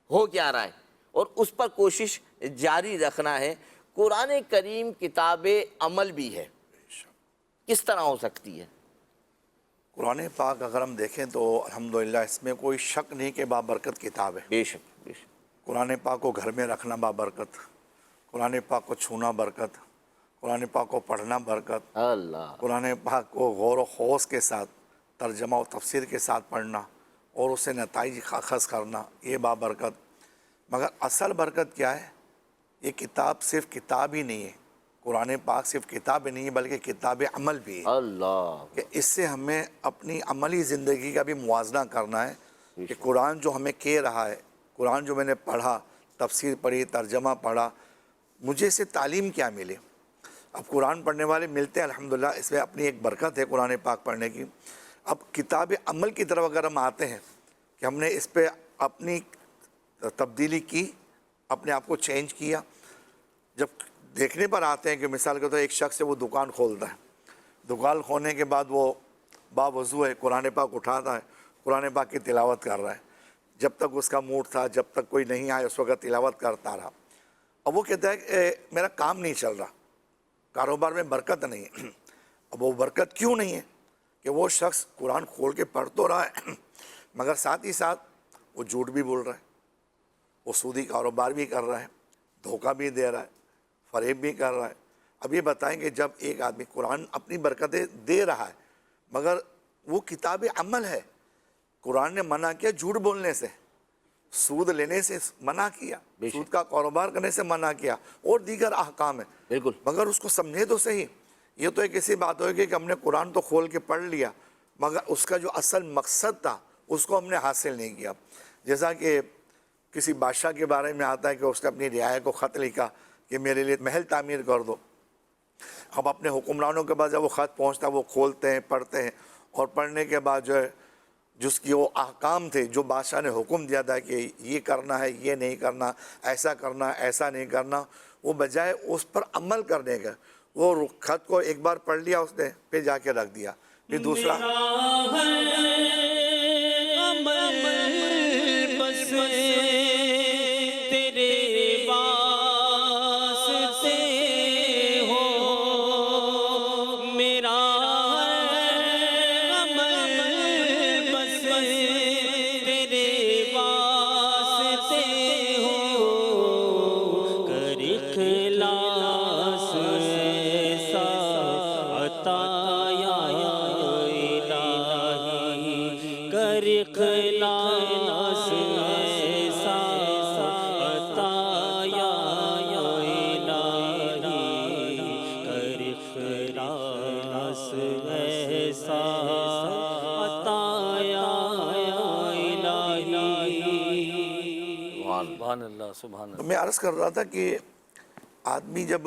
ہو کیا رہا ہے اور اس پر کوشش جاری رکھنا ہے. قرآن کریم کتاب عمل بھی ہے. کس طرح ہو سکتی ہے؟ قرآن پاک اگر ہم دیکھیں تو الحمدللہ اس میں کوئی شک نہیں کہ بابرکت کتاب ہے. بے شک بے شک. قرآن پاک کو گھر میں رکھنا بابرکت، قرآن پاک کو چھونا برکت، قرآن پاک کو پڑھنا برکت، اللہ. قرآن پاک کو غور و خوض کے ساتھ ترجمہ و تفسیر کے ساتھ پڑھنا اور اسے نتائج اخذ کرنا یہ بابرکت. مگر اصل برکت کیا ہے؟ یہ کتاب صرف کتاب ہی نہیں ہے، قرآن پاک صرف کتاب ہی نہیں ہے بلکہ کتاب عمل بھی ہے. اللہ. کہ اس سے ہمیں اپنی عملی زندگی کا بھی موازنہ کرنا ہے کہ قرآن جو ہمیں کہہ رہا ہے، قرآن جو میں نے پڑھا، تفسیر پڑھی، ترجمہ پڑھا، مجھے اس سے تعلیم کیا ملے. اب قرآن پڑھنے والے ملتے ہیں الحمدللہ، اس میں اپنی ایک برکت ہے قرآن پاک پڑھنے کی. اب کتاب عمل کی طرف اگر ہم آتے ہیں کہ ہم نے اس پہ اپنی تبدیلی کی، اپنے آپ کو چینج کیا. جب دیکھنے پر آتے ہیں کہ مثال کے طور ایک شخص ہے وہ دکان کھولتا ہے، دکان کھولنے کے بعد وہ باوضو ہے، قرآن پاک اٹھاتا ہے، قرآن پاک کی تلاوت کر رہا ہے. جب تک اس کا موڈ تھا، جب تک کوئی نہیں آیا اس وقت تلاوت کرتا رہا. اب وہ کہتا ہے کہ میرا کام نہیں چل رہا، کاروبار میں برکت نہیں ہے. اب وہ برکت کیوں نہیں ہے؟ کہ وہ شخص قرآن کھول کے پڑھ تو رہا ہے مگر ساتھ ہی ساتھ وہ جھوٹ بھی بول رہا ہے، وہ سودی کاروبار بھی کر رہا ہے، دھوکہ بھی دے رہا ہے، فریب بھی کر رہا ہے. اب یہ بتائیں کہ جب ایک آدمی قرآن اپنی برکتیں دے رہا ہے مگر وہ کتاب عمل ہے، قرآن نے منع کیا جھوٹ بولنے سے، سود لینے سے منع کیا، سود کا کاروبار کرنے سے منع کیا اور دیگر احکام ہیں. بالکل. مگر اس کو سمجھے تو صحیح. یہ تو ایک ایسی بات ہوگی کہ ہم نے قرآن تو کھول کے پڑھ لیا مگر اس کا جو اصل مقصد تھا اس کو ہم نے حاصل نہیں کیا. جیسا کہ کسی بادشاہ کے بارے میں آتا ہے کہ اس نے اپنی رعایا کو خط لکھا کہ میرے لیے محل تعمیر کر دو. اب اپنے حکمرانوں کے پاس جب وہ خط پہنچتا ہے وہ کھولتے ہیں، پڑھتے ہیں اور پڑھنے کے بعد جو ہے جس کی وہ احکام تھے جو بادشاہ نے حکم دیا تھا کہ یہ کرنا ہے، یہ نہیں کرنا، ایسا کرنا، ایسا نہیں کرنا، وہ بجائے اس پر عمل کرنے کا وہ خط کو ایک بار پڑھ لیا اس نے، پھر جا کے رکھ دیا. پھر دوسرا سبحان میں عرض کر رہا تھا کہ آدمی جب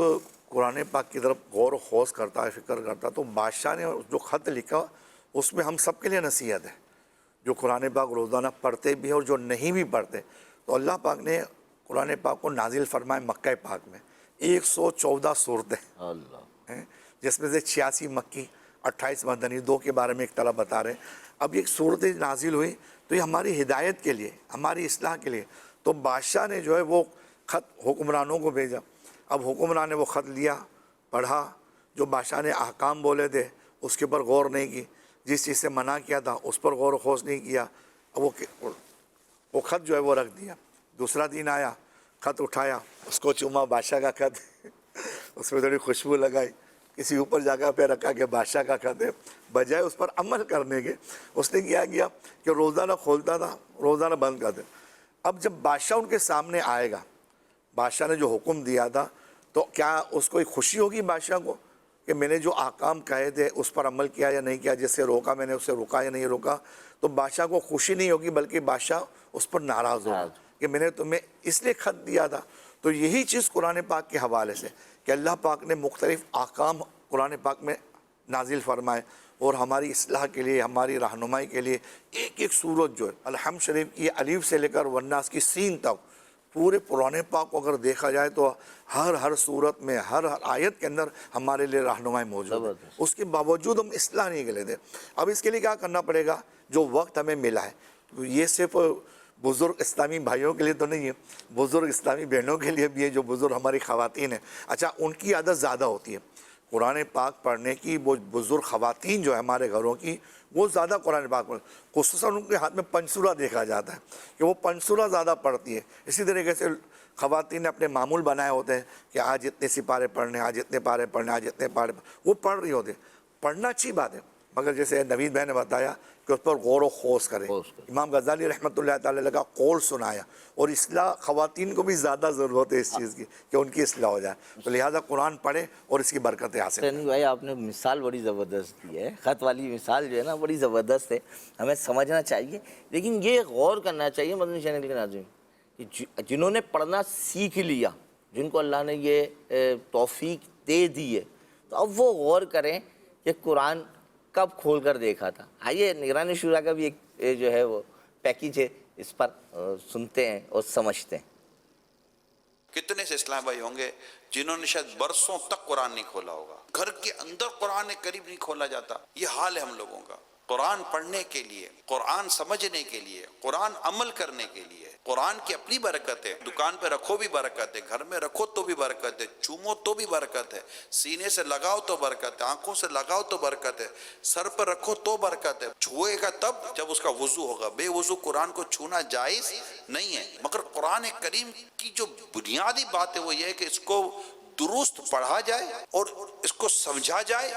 قرآن پاک کی طرف غور و خوض کرتا ہے، فکر کرتا ہے، تو بادشاہ نے جو خط لکھا اس میں ہم سب کے لیے نصیحت ہے جو قرآن پاک روزانہ پڑھتے بھی ہیں اور جو نہیں بھی پڑھتے. تو اللہ پاک نے قرآن پاک کو نازل فرمائے مکہ پاک میں 114 صورتیں ہیں جس میں سے 86 مکی 28 مدنی 2 کے بارے میں ایک طرح بتا رہے ہیں. اب یہ صورت نازل ہوئی تو یہ ہماری ہدایت کے لیے، ہماری اصلاح کے لیے. تو بادشاہ نے جو ہے وہ خط حکمرانوں کو بھیجا. اب حکمران نے وہ خط لیا، پڑھا، جو بادشاہ نے احکام بولے تھے اس کے اوپر غور نہیں کی، جس چیز سے منع کیا تھا اس پر غور و خوض نہیں کیا. اب وہ خط جو ہے وہ رکھ دیا. دوسرا دن آیا، خط اٹھایا، اس کو چوما، بادشاہ کا خط اس میں تھوڑی خوشبو لگائی، کسی اوپر جگہ پہ رکھا کہ بادشاہ کا خط ہے. بجائے اس پر عمل کرنے کے اس نے کیا کیا کہ روزانہ کھولتا تھا، روزانہ بند کرتے. اب جب بادشاہ ان کے سامنے آئے گا، بادشاہ نے جو حکم دیا تھا، تو کیا اس کو ایک خوشی ہوگی بادشاہ کو کہ میں نے جو احکام کہے تھے اس پر عمل کیا یا نہیں کیا، جس سے روکا میں نے اسے روکا یا نہیں روکا؟ تو بادشاہ کو خوشی نہیں ہوگی، بلکہ بادشاہ اس پر ناراض ہوگا کہ میں نے تمہیں اس لیے خط دیا تھا. تو یہی چیز قرآن پاک کے حوالے سے کہ اللہ پاک نے مختلف احکام قرآن پاک میں نازل فرمائے اور ہماری اصلاح کے لیے، ہماری رہنمائی کے لیے ایک ایک سورت جو ہے الحمد شریف کی الف سے لے کر والناس کی سین تک، پورے قرآن پاک کو اگر دیکھا جائے تو ہر صورت میں، ہر آیت کے اندر ہمارے لیے رہنمائی موجود ہے. اس کے باوجود ہم اصلاح نہیں کرے تھے. اب اس کے لیے کیا کرنا پڑے گا؟ جو وقت ہمیں ملا ہے، یہ صرف بزرگ اسلامی بھائیوں کے لیے تو نہیں ہے، بزرگ اسلامی بہنوں کے لیے بھی ہے، جو بزرگ ہماری خواتین ہیں. اچھا، ان کی عادت زیادہ ہوتی ہے قرآن پاک پڑھنے کی. وہ بزرگ خواتین جو ہے ہمارے گھروں کی، وہ زیادہ قرآن پاک پڑھ، خصوصاً ان کے ہاتھ میں پنسورہ دیکھا جاتا ہے کہ وہ پنسورہ زیادہ پڑھتی ہے. اسی طریقے سے خواتین نے اپنے معمول بنائے ہوتے ہیں کہ آج اتنے سپارے پڑھنے، آج اتنے پارے پڑھنے، آج اتنے پارے وہ پڑھ رہی ہوتے ہیں. پڑھنا اچھی بات ہے، مگر جیسے نوید بھائی نے بتایا کہ اس پر غور و خوض کرے. امام غزالی رحمۃ اللہ تعالی علیہ کا قول سنایا. اور اصلاح خواتین کو بھی زیادہ ضرورت ہے اس چیز کی کہ ان کی اصلاح ہو جائے. تو لہٰذا قرآن پڑھے اور اس کی برکتیں حاصل کریں. بھائی آپ نے مثال بڑی زبردست دی ہے، خط والی مثال جو ہے نا بڑی زبردست ہے، ہمیں سمجھنا چاہیے. لیکن یہ غور کرنا چاہیے مدنی چینل کے ناظرین کہ جنہوں نے پڑھنا سیکھ لیا، جن کو اللہ نے یہ توفیق دے دی ہے، تو اب وہ غور کریں کہ قرآن کب کھول کر دیکھا تھا. آئیے نگران شورا کا بھی ایک جو ہے وہ پیکیج ہے، اس پر سنتے ہیں اور سمجھتے ہیں. کتنے سے اسلام بھائی ہوں گے جنہوں نے شاید برسوں تک قرآن نہیں کھولا ہوگا، گھر کے اندر قرآن قریب نہیں کھولا جاتا. یہ حال ہے ہم لوگوں کا. قرآن پڑھنے کے لیے، قرآن سمجھنے کے لیے، قرآن عمل کرنے کے لیے قرآن کی اپنی برکت ہے. دکان پہ رکھو بھی برکت ہے، گھر میں رکھو تو بھی برکت ہے، چومو تو بھی برکت ہے، سینے سے لگاؤ تو برکت ہے، آنکھوں سے لگاؤ تو برکت ہے، سر پر رکھو تو برکت ہے. چھوئے گا تب جب اس کا وضو ہوگا. بے وضو قرآن کو چھونا جائز نہیں ہے. مگر قرآن کریم کی جو بنیادی بات ہے وہ یہ ہے کہ اس کو درست پڑھا جائے اور اس کو سمجھا جائے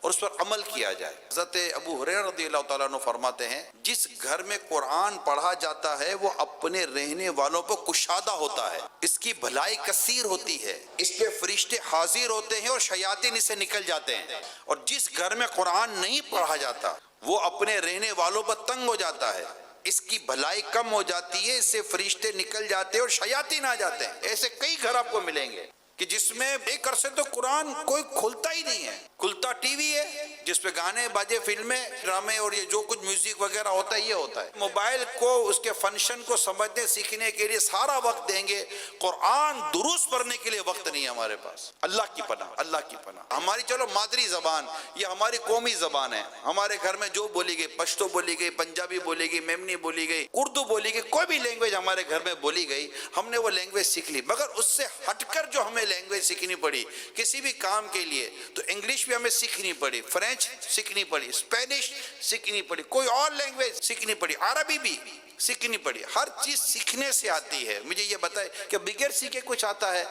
اور اس پر عمل کیا جائے. حضرت ابو ہریرہ رضی اللہ تعالیٰ عنہ فرماتے ہیں جس گھر میں قرآن پڑھا جاتا ہے وہ اپنے رہنے والوں پر کشادہ ہوتا ہے، اس کی بھلائی کثیر ہوتی ہے، اس پہ فرشتے حاضر ہوتے ہیں اور شیاطین اس سے نکل جاتے ہیں. اور جس گھر میں قرآن نہیں پڑھا جاتا وہ اپنے رہنے والوں پر تنگ ہو جاتا ہے، اس کی بھلائی کم ہو جاتی ہے، اس سے فرشتے نکل جاتے ہیں اور شیاطین آ جاتے ہیں. ایسے کئی گھر آپ کو ملیں گے کہ جس میں ایک عرصے تو قرآن کوئی کھلتا ہی نہیں ہے. کھلتا ٹی وی ہے جس پہ گانے باجے، فلمیں، ڈرامے اور یہ جو کچھ میوزک وغیرہ ہوتا ہے یہ ہوتا ہے. موبائل کو، اس کے فنکشن کو سمجھنے سیکھنے کے لیے سارا وقت دیں گے، قرآن درست پڑھنے کے لیے وقت نہیں ہے ہمارے پاس. اللہ کی پناہ، اللہ کی پناہ. ہماری چلو مادری زبان، یہ ہماری قومی زبان ہے. ہمارے گھر میں جو بولی گئی، پشتو بولی گئی، پنجابی بولی گئی، میمنی بولی گئی، اردو بولی گئی، کوئی بھی لینگویج ہمارے گھر میں بولی گئی، ہم نے وہ لینگویج سیکھ لی. مگر اس سے ہٹ کر جو ہمیں لینگویج سیکھنی پڑی کسی بھی کام کے لیے، تو انگلش بھی ہمیں سیکھنی پڑی، فرینچ سیکھنی پڑی، اسپینش سیکھنی پڑی، کوئی اور لینگویج سیکھنی پڑی، عربی بھی سیکھنی پڑی. ہر چیز سیکھنے سے آتی ہے. مجھے یہ بتائے کہ بغیر سیکھے کچھ آتا ہے؟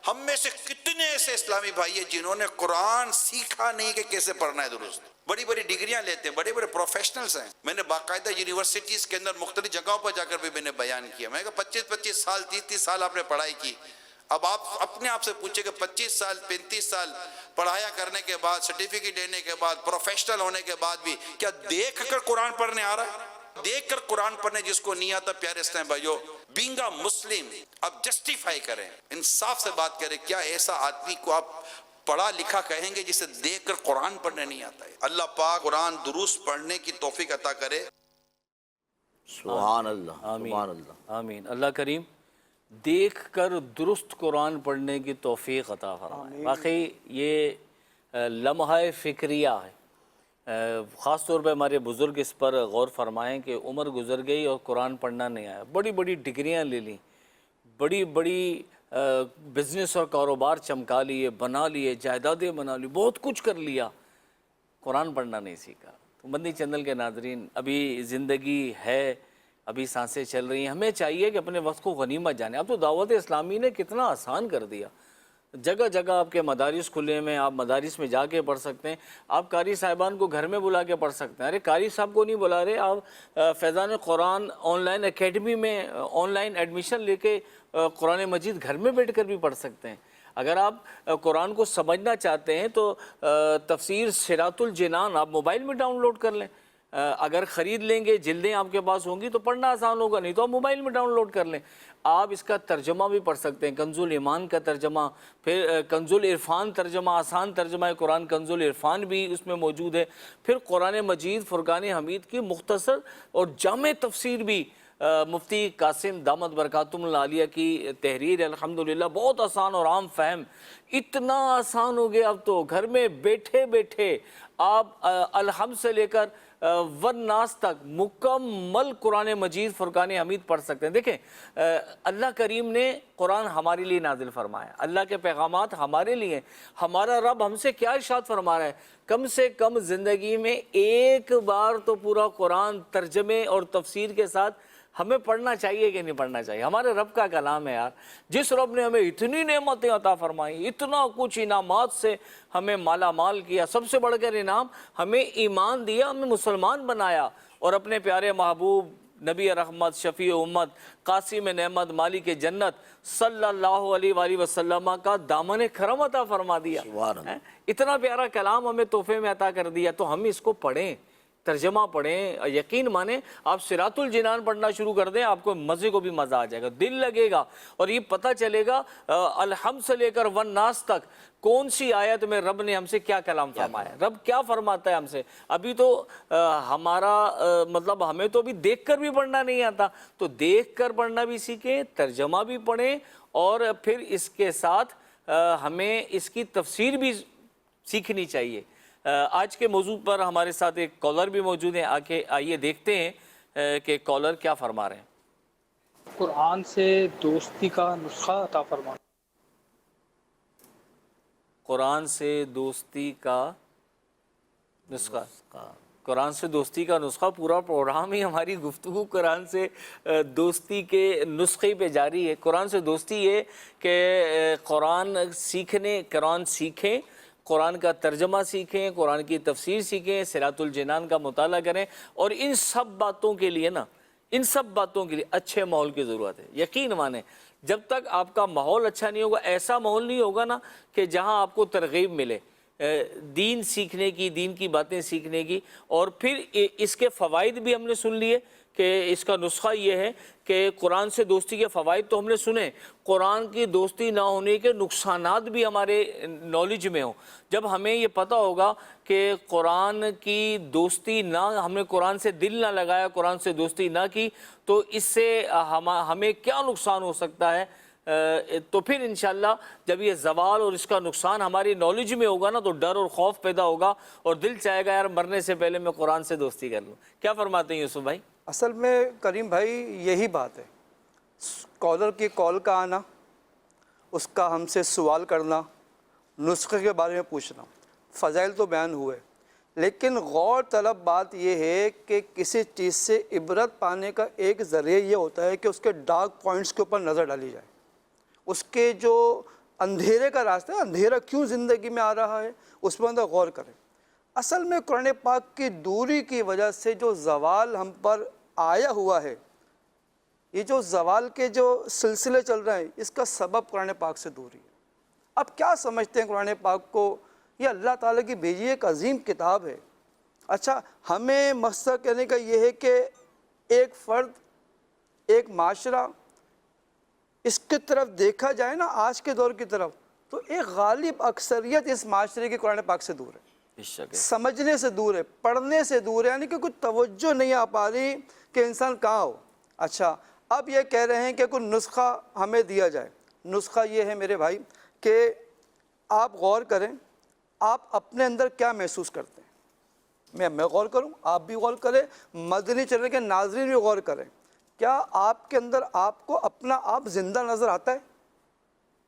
ہم میں سے کتنے ایسے اسلامی بھائی ہیں جنہوں نے قرآن سیکھا نہیں کہ کیسے پڑھنا ہے درست. بڑی بڑی ڈگریاں لیتے ہیں، بڑے بڑے پروفیشنلز ہیں. میں نے باقاعدہ یونیورسٹیز کے اندر مختلف جگہوں پر جا کر بھی میں نے بیان کیا. میں نے کہا 25 سال 30 سال آپ نے پڑھائی کی. اب آپ اپنے آپ سے پوچھیں کہ 25 سال 35 سال پڑھایا کرنے کے بعد، سرٹیفکیٹ لینے کے بعد، پروفیشنل ہونے کے بعد بھی کیا دیکھ کر قرآن پڑھنے آ رہا ہے؟ دیکھ کر قرآن پڑھنے جس کو نہیں آتا، پیارے اسلام بھائیو، بینگ اے مسلم اب جسٹیفائی کریں، انصاف سے بات کریں. کیا ایسا آدمی کو آپ پڑھا لکھا کہیں گے جسے دیکھ کر قرآن پڑھنے نہیں آتا ہے؟ اللہ پاک قرآن درست پڑھنے کی توفیق عطا کرے. سبحان اللہ، آمین، سبحان اللہ، آمین. اللہ کریم دیکھ کر درست قرآن پڑھنے کی توفیق عطا فرمائے. واقعی یہ لمحہ فکریہ ہے۔ خاص طور پہ ہمارے بزرگ اس پر غور فرمائیں کہ عمر گزر گئی اور قرآن پڑھنا نہیں آیا، بڑی بڑی ڈگریاں لے لیں، بڑی بڑی بزنس اور کاروبار چمکا لیے، بنا لیے، جائیدادیں بنا لی، بہت کچھ کر لیا، قرآن پڑھنا نہیں سیکھا۔ تو مدنی چینل کے ناظرین، ابھی زندگی ہے، ابھی سانسیں چل رہی ہیں، ہمیں چاہیے کہ اپنے وقت کو غنیمت جانیں۔ اب تو دعوت اسلامی نے کتنا آسان کر دیا، جگہ جگہ آپ کے مدارس کھلے میں، آپ مدارس میں جا کے پڑھ سکتے ہیں، آپ قاری صاحبان کو گھر میں بلا کے پڑھ سکتے ہیں۔ ارے قاری صاحب کو نہیں بلا رہے، آپ فیضان قرآن آن لائن اکیڈمی میں آن لائن ایڈمیشن لے کے قرآن مجید گھر میں بیٹھ کر بھی پڑھ سکتے ہیں۔ اگر آپ قرآن کو سمجھنا چاہتے ہیں تو تفسیر صراط الجنان آپ موبائل میں ڈاؤن لوڈ کر لیں، اگر خرید لیں گے، جلدیں آپ کے پاس ہوں گی تو پڑھنا آسان ہوگا، نہیں تو آپ موبائل میں ڈاؤن لوڈ کر لیں۔ آپ اس کا ترجمہ بھی پڑھ سکتے ہیں، کنز الایمان کا ترجمہ، پھر کنز العرفان ترجمہ، آسان ترجمہ ہے قرآن، کنز العرفان بھی اس میں موجود ہے، پھر قرآن مجید فرقان حمید کی مختصر اور جامع تفسیر بھی مفتی قاسم دامت برکاتہم العالیہ کی تحریر ہے، الحمدللہ بہت آسان اور عام فہم، اتنا آسان ہو گیا اب تو گھر میں بیٹھے بیٹھے آپ الحمد سے لے کر والناس تک مکمل قرآن مجید فرقان حمید پڑھ سکتے ہیں۔ دیکھیں اللہ کریم نے قرآن ہمارے لیے نازل فرمایا، اللہ کے پیغامات ہمارے لیے، ہمارا رب ہم سے کیا ارشاد فرما رہا ہے، کم سے کم زندگی میں ایک بار تو پورا قرآن ترجمے اور تفسیر کے ساتھ ہمیں پڑھنا چاہیے کہ نہیں پڑھنا چاہیے؟ ہمارے رب کا کلام ہے یار، جس رب نے ہمیں اتنی نعمتیں عطا فرمائی، اتنا کچھ انعامات سے ہمیں مالا مال کیا، سب سے بڑھ کر انعام ہمیں ایمان دیا، ہمیں مسلمان بنایا، اور اپنے پیارے محبوب نبی رحمت، شفیع امت، قاسم نعمت، مالک جنت صلی اللہ علیہ وآلہ وسلم کا دامن کرم عطا فرما دیا۔ اتنا پیارا کلام ہمیں تحفے میں عطا کر دیا، تو ہم اس کو پڑھیں، ترجمہ پڑھیں، یقین مانیں آپ صراط الجنان پڑھنا شروع کر دیں، آپ کو مزے کو بھی مزہ آ جائے گا، دل لگے گا، اور یہ پتہ چلے گا الحمد سے لے کر والناس تک کون سی آیت میں رب نے ہم سے کیا کلام فرمایا ہے، رب کیا فرماتا ہے ہم سے۔ ابھی تو ہمارا مطلب ہمیں تو ابھی دیکھ کر بھی پڑھنا نہیں آتا، تو دیکھ کر پڑھنا بھی سیکھیں، ترجمہ بھی پڑھیں، اور پھر اس کے ساتھ ہمیں اس کی تفسیر بھی سیکھنی چاہیے۔ آج کے موضوع پر ہمارے ساتھ ایک کالر بھی موجود ہیں، آئیے دیکھتے ہیں کہ کالر کیا فرما رہے ہیں۔ قرآن سے دوستی کا نسخہ عطا فرما۔ قرآن سے دوستی کا نسخہ، قرآن سے دوستی کا نسخہ، پورا پروگرام ہی ہماری گفتگو قرآن سے دوستی کے نسخے پہ جاری ہے۔ قرآن سے دوستی یہ کہ قرآن سیکھیں، قرآن کا ترجمہ سیکھیں، قرآن کی تفسیر سیکھیں، صراط الجنان کا مطالعہ کریں، اور ان سب باتوں کے لیے اچھے ماحول کی ضرورت ہے۔ یقین مانیں جب تک آپ کا ماحول اچھا نہیں ہوگا، ایسا ماحول نہیں ہوگا نا کہ جہاں آپ کو ترغیب ملے دین سیکھنے کی، دین کی باتیں سیکھنے کی، اور پھر اس کے فوائد بھی ہم نے سن لیے کہ اس کا نسخہ یہ ہے کہ قرآن سے دوستی کے فوائد تو ہم نے سنے، قرآن کی دوستی نہ ہونے کے نقصانات بھی ہمارے نالج میں ہوں۔ جب ہمیں یہ پتہ ہوگا کہ قرآن کی دوستی نہ، ہم نے قرآن سے دل نہ لگایا، قرآن سے دوستی نہ کی، تو اس سے ہمیں کیا نقصان ہو سکتا ہے، تو پھر انشاءاللہ جب یہ زوال اور اس کا نقصان ہماری نالج میں ہوگا نا، تو ڈر اور خوف پیدا ہوگا، اور دل چاہے گا یار مرنے سے پہلے میں قرآن سے دوستی کر لوں۔ کیا فرماتے ہیں یوسف بھائی؟ اصل میں کریم بھائی یہی بات ہے، کالر کی کال کا آنا، اس کا ہم سے سوال کرنا، نسخے کے بارے میں پوچھنا، فضائل تو بیان ہوئے، لیکن غور طلب بات یہ ہے کہ کسی چیز سے عبرت پانے کا ایک ذریعہ یہ ہوتا ہے کہ اس کے ڈارک پوائنٹس کے اوپر نظر ڈالی جائے، اس کے جو اندھیرے کا راستہ ہے، اندھیرا کیوں زندگی میں آ رہا ہے، اس پر اندر غور کریں۔ اصل میں قرآن پاک کی دوری کی وجہ سے جو زوال ہم پر آیا ہوا ہے، یہ جو زوال کے جو سلسلے چل رہے ہیں، اس کا سبب قرآن پاک سے دوری ہے۔ اب کیا سمجھتے ہیں قرآن پاک کو؟ یہ اللہ تعالیٰ کی بھیجی ایک عظیم کتاب ہے۔ اچھا، ہمیں مقصد کہنے کا یہ ہے کہ ایک فرد، ایک معاشرہ، اس کی طرف دیکھا جائے نا آج کے دور کی طرف، تو ایک غالب اکثریت اس معاشرے کی قرآن پاک سے دور ہے، سمجھنے سے دور ہے، پڑھنے سے دور ہے، یعنی کہ کچھ توجہ نہیں آ پا رہی کہ انسان کہاں ہو۔ اچھا، اب یہ کہہ رہے ہیں کہ کوئی نسخہ ہمیں دیا جائے۔ نسخہ یہ ہے میرے بھائی کہ آپ غور کریں، آپ اپنے اندر کیا محسوس کرتے ہیں؟ میں غور کروں، آپ بھی غور کریں، مدنی چینل کے ناظرین بھی غور کریں. کیا آپ کے اندر آپ کو اپنا آپ زندہ نظر آتا ہے؟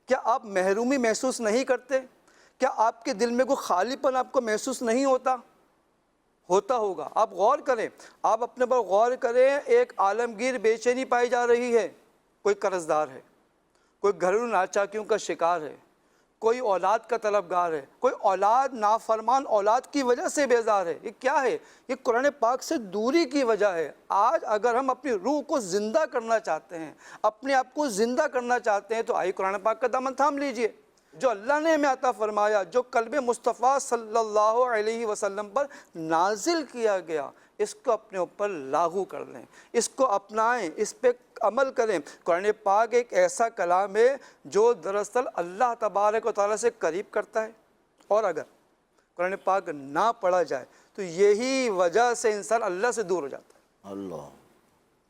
کیا آپ محرومی محسوس نہیں کرتے؟ کیا آپ کے دل میں کوئی خالی پن آپ کو محسوس نہیں ہوتا ہوگا؟ آپ غور کریں، آپ اپنے پر غور کریں. ایک عالمگیر بے چینی پائی جا رہی ہے. کوئی قرض دار ہے، کوئی گھریلو ناچاکیوں کا شکار ہے، کوئی اولاد کا طلبگار ہے، کوئی اولاد نافرمان اولاد کی وجہ سے بیزار ہے. یہ کیا ہے؟ یہ قرآن پاک سے دوری کی وجہ ہے. آج اگر ہم اپنی روح کو زندہ کرنا چاہتے ہیں، اپنے آپ کو زندہ کرنا چاہتے ہیں، تو آئیے قرآن پاک کا دامن تھام لیجئے. جو اللہ نے ہمیں عطا فرمایا، جو قلب مصطفیٰ صلی اللہ علیہ وسلم پر نازل کیا گیا، اس کو اپنے اوپر لاگو کر لیں، اس کو اپنائیں، اس پہ عمل کریں. قرآن پاک ایک ایسا کلام ہے جو دراصل اللہ تبارک و تعالیٰ سے قریب کرتا ہے. اور اگر قرآن پاک نہ پڑھا جائے تو یہی وجہ سے انسان اللہ سے دور ہو جاتا ہے. اللہ.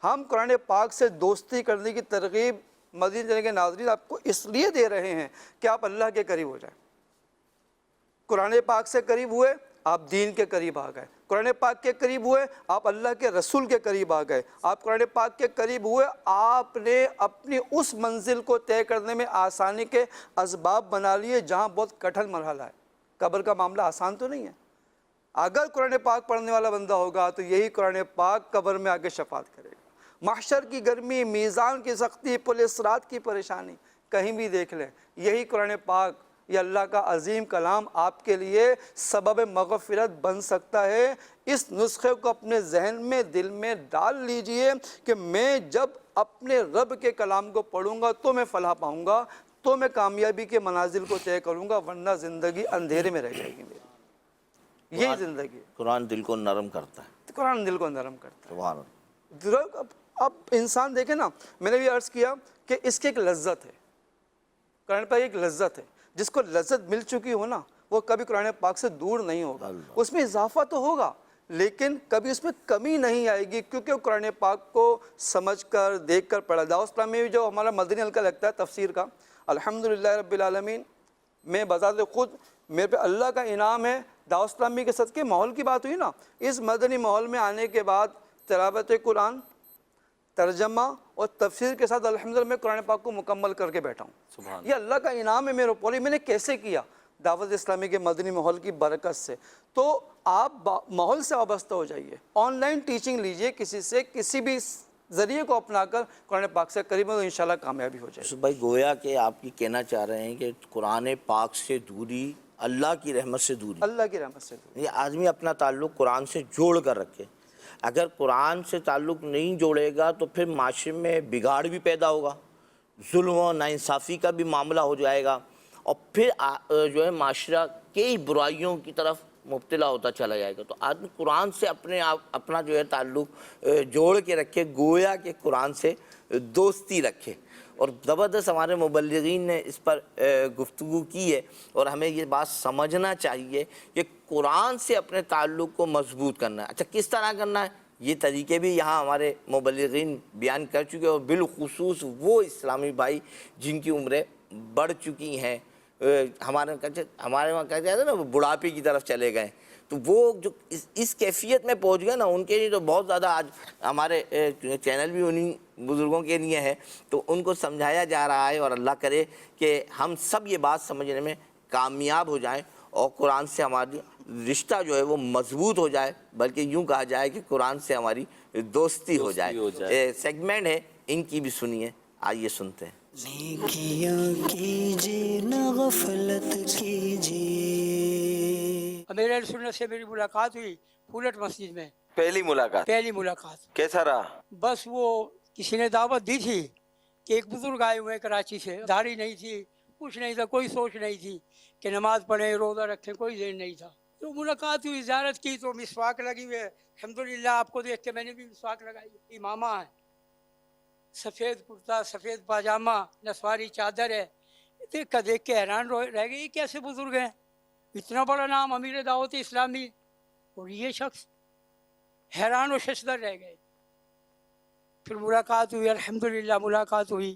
ہم قرآن پاک سے دوستی کرنے کی ترغیب مدنی چینل کے ناظرین آپ کو اس لیے دے رہے ہیں کہ آپ اللہ کے قریب ہو جائیں. قرآن پاک سے قریب ہوئے، آپ دین کے قریب آ گئے. قرآن پاک کے قریب ہوئے، آپ اللہ کے رسول کے قریب آ گئے. آپ قرآن پاک کے قریب ہوئے، آپ نے اپنی اس منزل کو طے کرنے میں آسانی کے اسباب بنا لیے جہاں بہت کٹھن مرحلہ ہے. قبر کا معاملہ آسان تو نہیں ہے. اگر قرآن پاک پڑھنے والا بندہ ہوگا تو یہی قرآن پاک قبر میں آگے شفاعت کرے گا. محشر کی گرمی، میزان کی سختی، پل صراط کی پریشانی کہیں بھی دیکھ لیں، یہی قرآن پاک، یہ اللہ کا عظیم کلام آپ کے لیے سبب مغفرت بن سکتا ہے. اس نسخے کو اپنے ذہن میں، دل میں ڈال لیجئے کہ میں جب اپنے رب کے کلام کو پڑھوں گا تو میں فلاح پاؤں گا، تو میں کامیابی کے منازل کو طے کروں گا، ورنہ زندگی اندھیرے میں رہ جائے گی میری. یہی زندگی ہے. قرآن دل کو نرم کرتا ہے. قرآن دل کو نرم کرتا ہے. سبحان اللہ. اب انسان دیکھیں نا، میں نے بھی عرض کیا کہ اس کی ایک لذت ہے. قرآن پاک ایک لذت ہے. جس کو لذت مل چکی ہو نا، وہ کبھی قرآن پاک سے دور نہیں ہوگا. اس میں اضافہ تو ہوگا لیکن کبھی اس میں کمی نہیں آئے گی، کیونکہ وہ قرآن پاک کو سمجھ کر، دیکھ کر پڑھا. دعوت اسلامی میں جو ہمارا مدنی حلقہ لگتا ہے تفسیر کا، الحمدللہ رب العالمین، میں بذات خود میرے پہ اللہ کا انعام ہے. دعوت اسلامی کے صدقے ماحول کی بات ہوئی نا، اس مدنی ماحول میں آنے کے بعد تلاوت قرآن، ترجمہ اور تفسیر کے ساتھ الحمدللہ میں قرآن پاک کو مکمل کر کے بیٹھا ہوں. یہ اللہ کا انعام ہے میرے اوپر. میں نے کیسے کیا؟ دعوت اسلامی کے مدنی ماحول کی برکت سے. تو آپ ماحول سے وابستہ ہو جائیے، آن لائن ٹیچنگ لیجئے کسی سے، کسی بھی ذریعے کو اپنا کر قرآن پاک سے قریب ہو تو انشاءاللہ کامیابی ہو جائے. یوسف بھائی، گویا کہ آپ کی کہنا چاہ رہے ہیں کہ قرآن پاک سے دوری اللہ کی رحمت سے دوری. اللہ کی رحمت سے دوری. یہ آدمی اپنا تعلق قرآن سے جوڑ کر رکھے. اگر قرآن سے تعلق نہیں جوڑے گا تو پھر معاشرے میں بگاڑ بھی پیدا ہوگا، ظلم و ناانصافی کا بھی معاملہ ہو جائے گا، اور پھر جو ہے معاشرہ کئی برائیوں کی طرف مبتلا ہوتا چلا جائے گا. تو آدمی قرآن سے اپنا جو ہے تعلق جوڑ کے رکھے، گویا کہ قرآن سے دوستی رکھے. اور زبردست ہمارے مبلغین نے اس پر گفتگو کی ہے، اور ہمیں یہ بات سمجھنا چاہیے کہ قرآن سے اپنے تعلق کو مضبوط کرنا ہے. اچھا، کس طرح کرنا ہے؟ یہ طریقے بھی یہاں ہمارے مبلغین بیان کر چکے، اور بالخصوص وہ اسلامی بھائی جن کی عمریں بڑھ چکی ہیں، ہمارے وہاں کہا جاتا ہے نا، وہ بڑھاپے کی طرف چلے گئے، تو وہ جو اس کیفیت میں پہنچ گئے نا، ان کے لیے تو بہت زیادہ آج ہمارے چینل بھی انہی بزرگوں کے لیے ہے، تو ان کو سمجھایا جا رہا ہے. اور اللہ کرے کہ ہم سب یہ بات سمجھنے میں کامیاب ہو جائیں اور قرآن سے ہماری رشتہ جو ہے وہ مضبوط ہو جائے، بلکہ یوں کہا جائے کہ قرآن سے ہماری دوستی ہو جائے. سیگمنٹ ہے ان کی بھی سنیے، آئیے سنتے ہیں. نیکیاں کیجیے نہ غفلت کیجیے. میرے سنت سے میری ملاقات ہوئی پھولٹ مسجد میں. پہلی ملاقات کیسا رہا؟ بس وہ کسی نے دعوت دی تھی کہ ایک بزرگ آئے ہوئے کراچی سے، داڑھی نہیں تھی، کچھ نہیں تھا، کوئی سوچ نہیں تھی کہ نماز پڑھیں، روزہ رکھیں، کوئی ذہن نہیں تھا. تو ملاقات ہوئی، زیارت کی، تو مسواک لگی ہوئے. الحمدللہ آپ کو دیکھ کے میں نے بھی مسواک لگائی. امامہ ہے، سفید کرتا، سفید پاجامہ، نسواری چادر ہے. دیکھ کے حیران رہ گئی، کیسے بزرگ ہیں، اتنا بڑا نام، امیر دعوت اسلامی، اور یہ شخص. حیران و ششدر رہ گئے. پھر ملاقات ہوئی، الحمدللہ ملاقات ہوئی.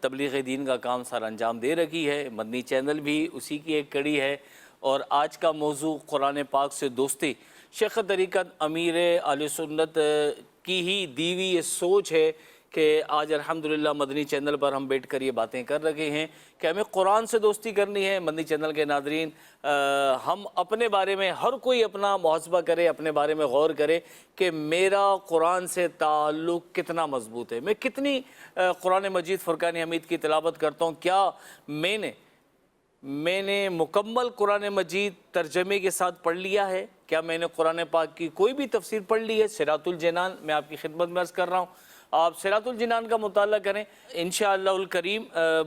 تبلیغ دین کا کام سر انجام دے رکھی ہے. مدنی چینل بھی اسی کی ایک کڑی ہے. اور آج کا موضوع قرآن پاک سے دوستی. شیخ طریقت امیر اہل سنت کی ہی دیوی یہ سوچ ہے کہ آج الحمدللہ مدنی چینل پر ہم بیٹھ کر یہ باتیں کر رہے ہیں کہ ہمیں قرآن سے دوستی کرنی ہے. مدنی چینل کے ناظرین، ہم اپنے بارے میں ہر کوئی اپنا محاسبہ کرے، اپنے بارے میں غور کرے کہ میرا قرآن سے تعلق کتنا مضبوط ہے. میں کتنی قرآن مجید فرقان حمید کی تلاوت کرتا ہوں. کیا میں نے مکمل قرآن مجید ترجمے کے ساتھ پڑھ لیا ہے؟ کیا میں نے قرآن پاک کی کوئی بھی تفسیر پڑھ لی ہے؟ صراط الجنان میں آپ کی خدمت میں عرض کر رہا ہوں، آپ صراط الجنان کا مطالعہ کریں انشاءاللہ الکریم.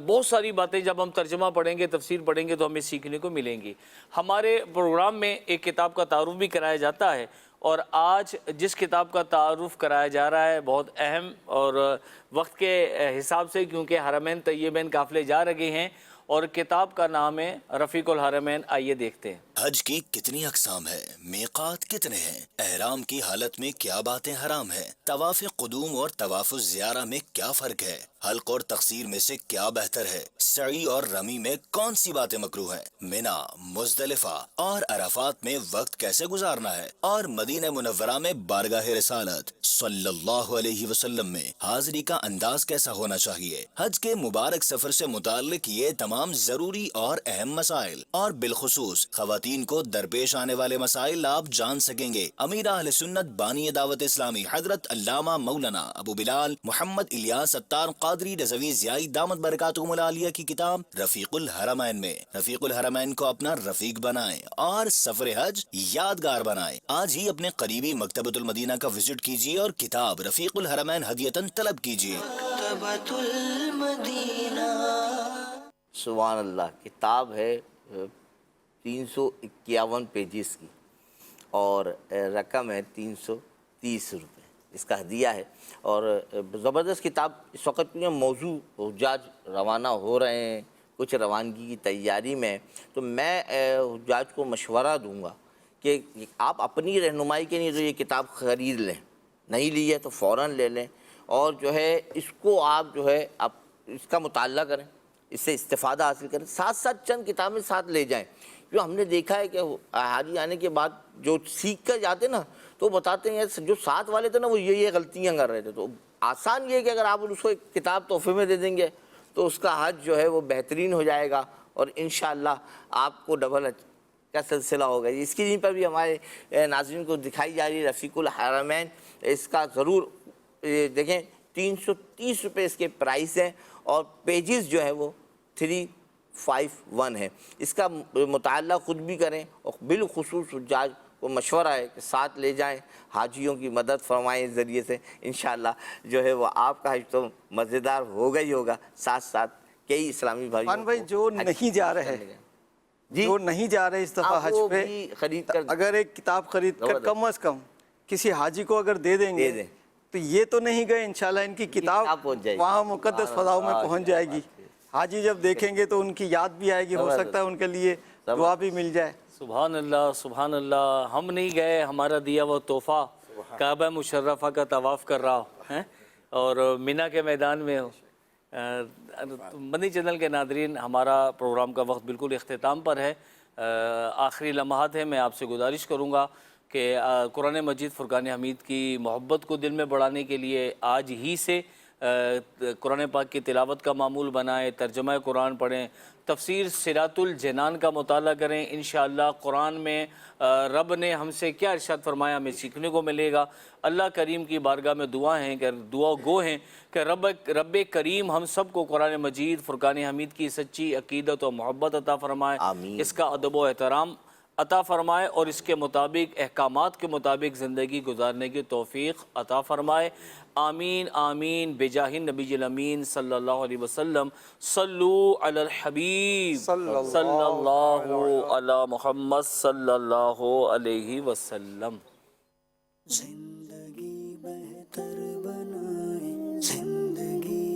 بہت ساری باتیں جب ہم ترجمہ پڑھیں گے، تفسیر پڑھیں گے تو ہمیں سیکھنے کو ملیں گی. ہمارے پروگرام میں ایک کتاب کا تعارف بھی کرایا جاتا ہے، اور آج جس کتاب کا تعارف کرایا جا رہا ہے بہت اہم اور وقت کے حساب سے، کیونکہ حرمین طیبین قافلے جا رہے ہیں، اور کتاب کا نام ہے رفیق الحرمین. آئیے دیکھتے ہیں. حج کی کتنی اقسام ہے، میقات کتنے ہیں، احرام کی حالت میں کیا باتیں حرام ہیں، طواف قدوم اور طواف الزیارہ میں کیا فرق ہے، حلق اور تقصیر میں سے کیا بہتر ہے، سعی اور رمی میں کون سی باتیں مکروہ ہیں، منا، مزدلفہ اور عرفات میں وقت کیسے گزارنا ہے، اور مدینہ منورہ میں بارگاہ رسالت صلی اللہ علیہ وسلم میں حاضری کا انداز کیسا ہونا چاہیے. حج کے مبارک سفر سے متعلق یہ تمام ضروری اور اہم مسائل اور بالخصوص خواتین کو درپیش آنے والے مسائل آپ جان سکیں گے. امیر اہل سنت بانی دعوت اسلامی حضرت علامہ مولانا ابو بلال محمد الیاس ستار قادری رضوی زیائی دامت برکاتہم العالیہ کی کتاب رفیق الحرمین میں. رفیق الحرمین کو اپنا رفیق بنائیں اور سفر حج یادگار بنائیں. آج ہی اپنے قریبی مکتبۃ المدینہ کا وزٹ کیجیے اور کتاب رفیق الحرمین ہدیتاً طلب کیجیے. سبحان اللہ. کتاب ہے 351 پیجز کی اور رقم ہے 330 روپے. اس کا ہدیہ ہے. اور زبردست کتاب. اس وقت میں موضوع حجاج روانہ ہو رہے ہیں، کچھ روانگی کی تیاری میں، تو میں حجاج کو مشورہ دوں گا کہ آپ اپنی رہنمائی کے لیے تو یہ کتاب خرید لیں، نہیں لی ہے تو فوراً لے لیں، اور جو ہے اس کو آپ جو ہے آپ اس کا مطالعہ کریں، اس سے استفادہ حاصل کریں. ساتھ ساتھ چند کتابیں ساتھ لے جائیں. جو ہم نے دیکھا ہے کہ حاجی آنے کے بعد جو سیکھ کر جاتے نا تو بتاتے ہیں جو ساتھ والے تھے نا وہ یہ غلطیاں کر رہے تھے. تو آسان یہ ہے کہ اگر آپ اس کو ایک کتاب تحفے میں دے دیں گے تو اس کا حج جو ہے وہ بہترین ہو جائے گا، اور انشاءاللہ آپ کو ڈبل حج کا سلسلہ ہوگا. اسکرین پر بھی ہمارے ناظرین کو دکھائی جا رہی ہے رفیق الحرمین. اس کا ضرور دیکھیں. 330 روپے اس کے پرائس ہیں، اور پیجز جو ہے وہ 351 ہے. اس کا مطالعہ خود بھی کریں، اور بالخصوص حجاج کو مشورہ ہے کہ ساتھ لے جائیں، حاجیوں کی مدد فرمائیں اس ذریعے سے. انشاءاللہ جو ہے وہ آپ کا حج تو مزیدار ہوگا ہی ہوگا. ساتھ ساتھ کئی اسلامی بھائی جو نہیں جا رہے ہیں، جو نہیں جا رہے اس دفعہ حج پہ، خرید کر اگر ایک کتاب خرید کر کم از کم کسی حاجی کو اگر دے دیں گے تو یہ تو نہیں گئے، انشاءاللہ ان کی کتاب وہاں مقدس فضاؤں میں پہنچ جائے گی. حاجی جب دیکھیں گے تو ان کی یاد بھی آئے گی، ہو سکتا ہے ان کے لیے دعا بھی مل جائے. سبحان اللہ سبحان اللہ. ہم نہیں گئے، ہمارا دیا وہ تحفہ کعبہ مشرفہ کا طواف کر رہا ہو اور مینا کے میدان میں ہو. مدنی چینل کے ناظرین، ہمارا پروگرام کا وقت بالکل اختتام پر ہے. آخری لمحات ہیں. میں آپ سے گزارش کروں گا کہ قرآن مجید فرقان حمید کی محبت کو دل میں بڑھانے کے لیے آج ہی سے قرآن پاک کی تلاوت کا معمول بنائیں، ترجمہ قرآن پڑھیں، تفسیر صراط الجنان کا مطالعہ کریں. انشاءاللہ قرآن میں رب نے ہم سے کیا ارشاد فرمایا ہمیں سیکھنے کو ملے گا. اللہ کریم کی بارگاہ میں دعا گو ہیں کہ رب کریم ہم سب کو قرآن مجید فرقان حمید کی سچی عقیدت و محبت عطا فرمائے، اس کا ادب و احترام عطا فرمائے، اور اس کے مطابق احکامات کے مطابق زندگی گزارنے کی توفیق عطا فرمائے. آمین آمین بجاہ النبی الامین صلی اللہ علیہ وسلم. صلو علی الحبیب صلی اللہ علی محمد صلی اللہ علیہ وسلم. زندگی بہتر بنائے، زندگی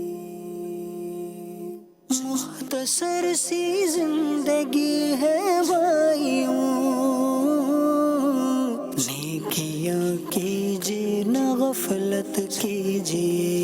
مختصر سی زندگی ہے بھائیوں، نیکیاں کیجیے نہ غفلت کیجیے.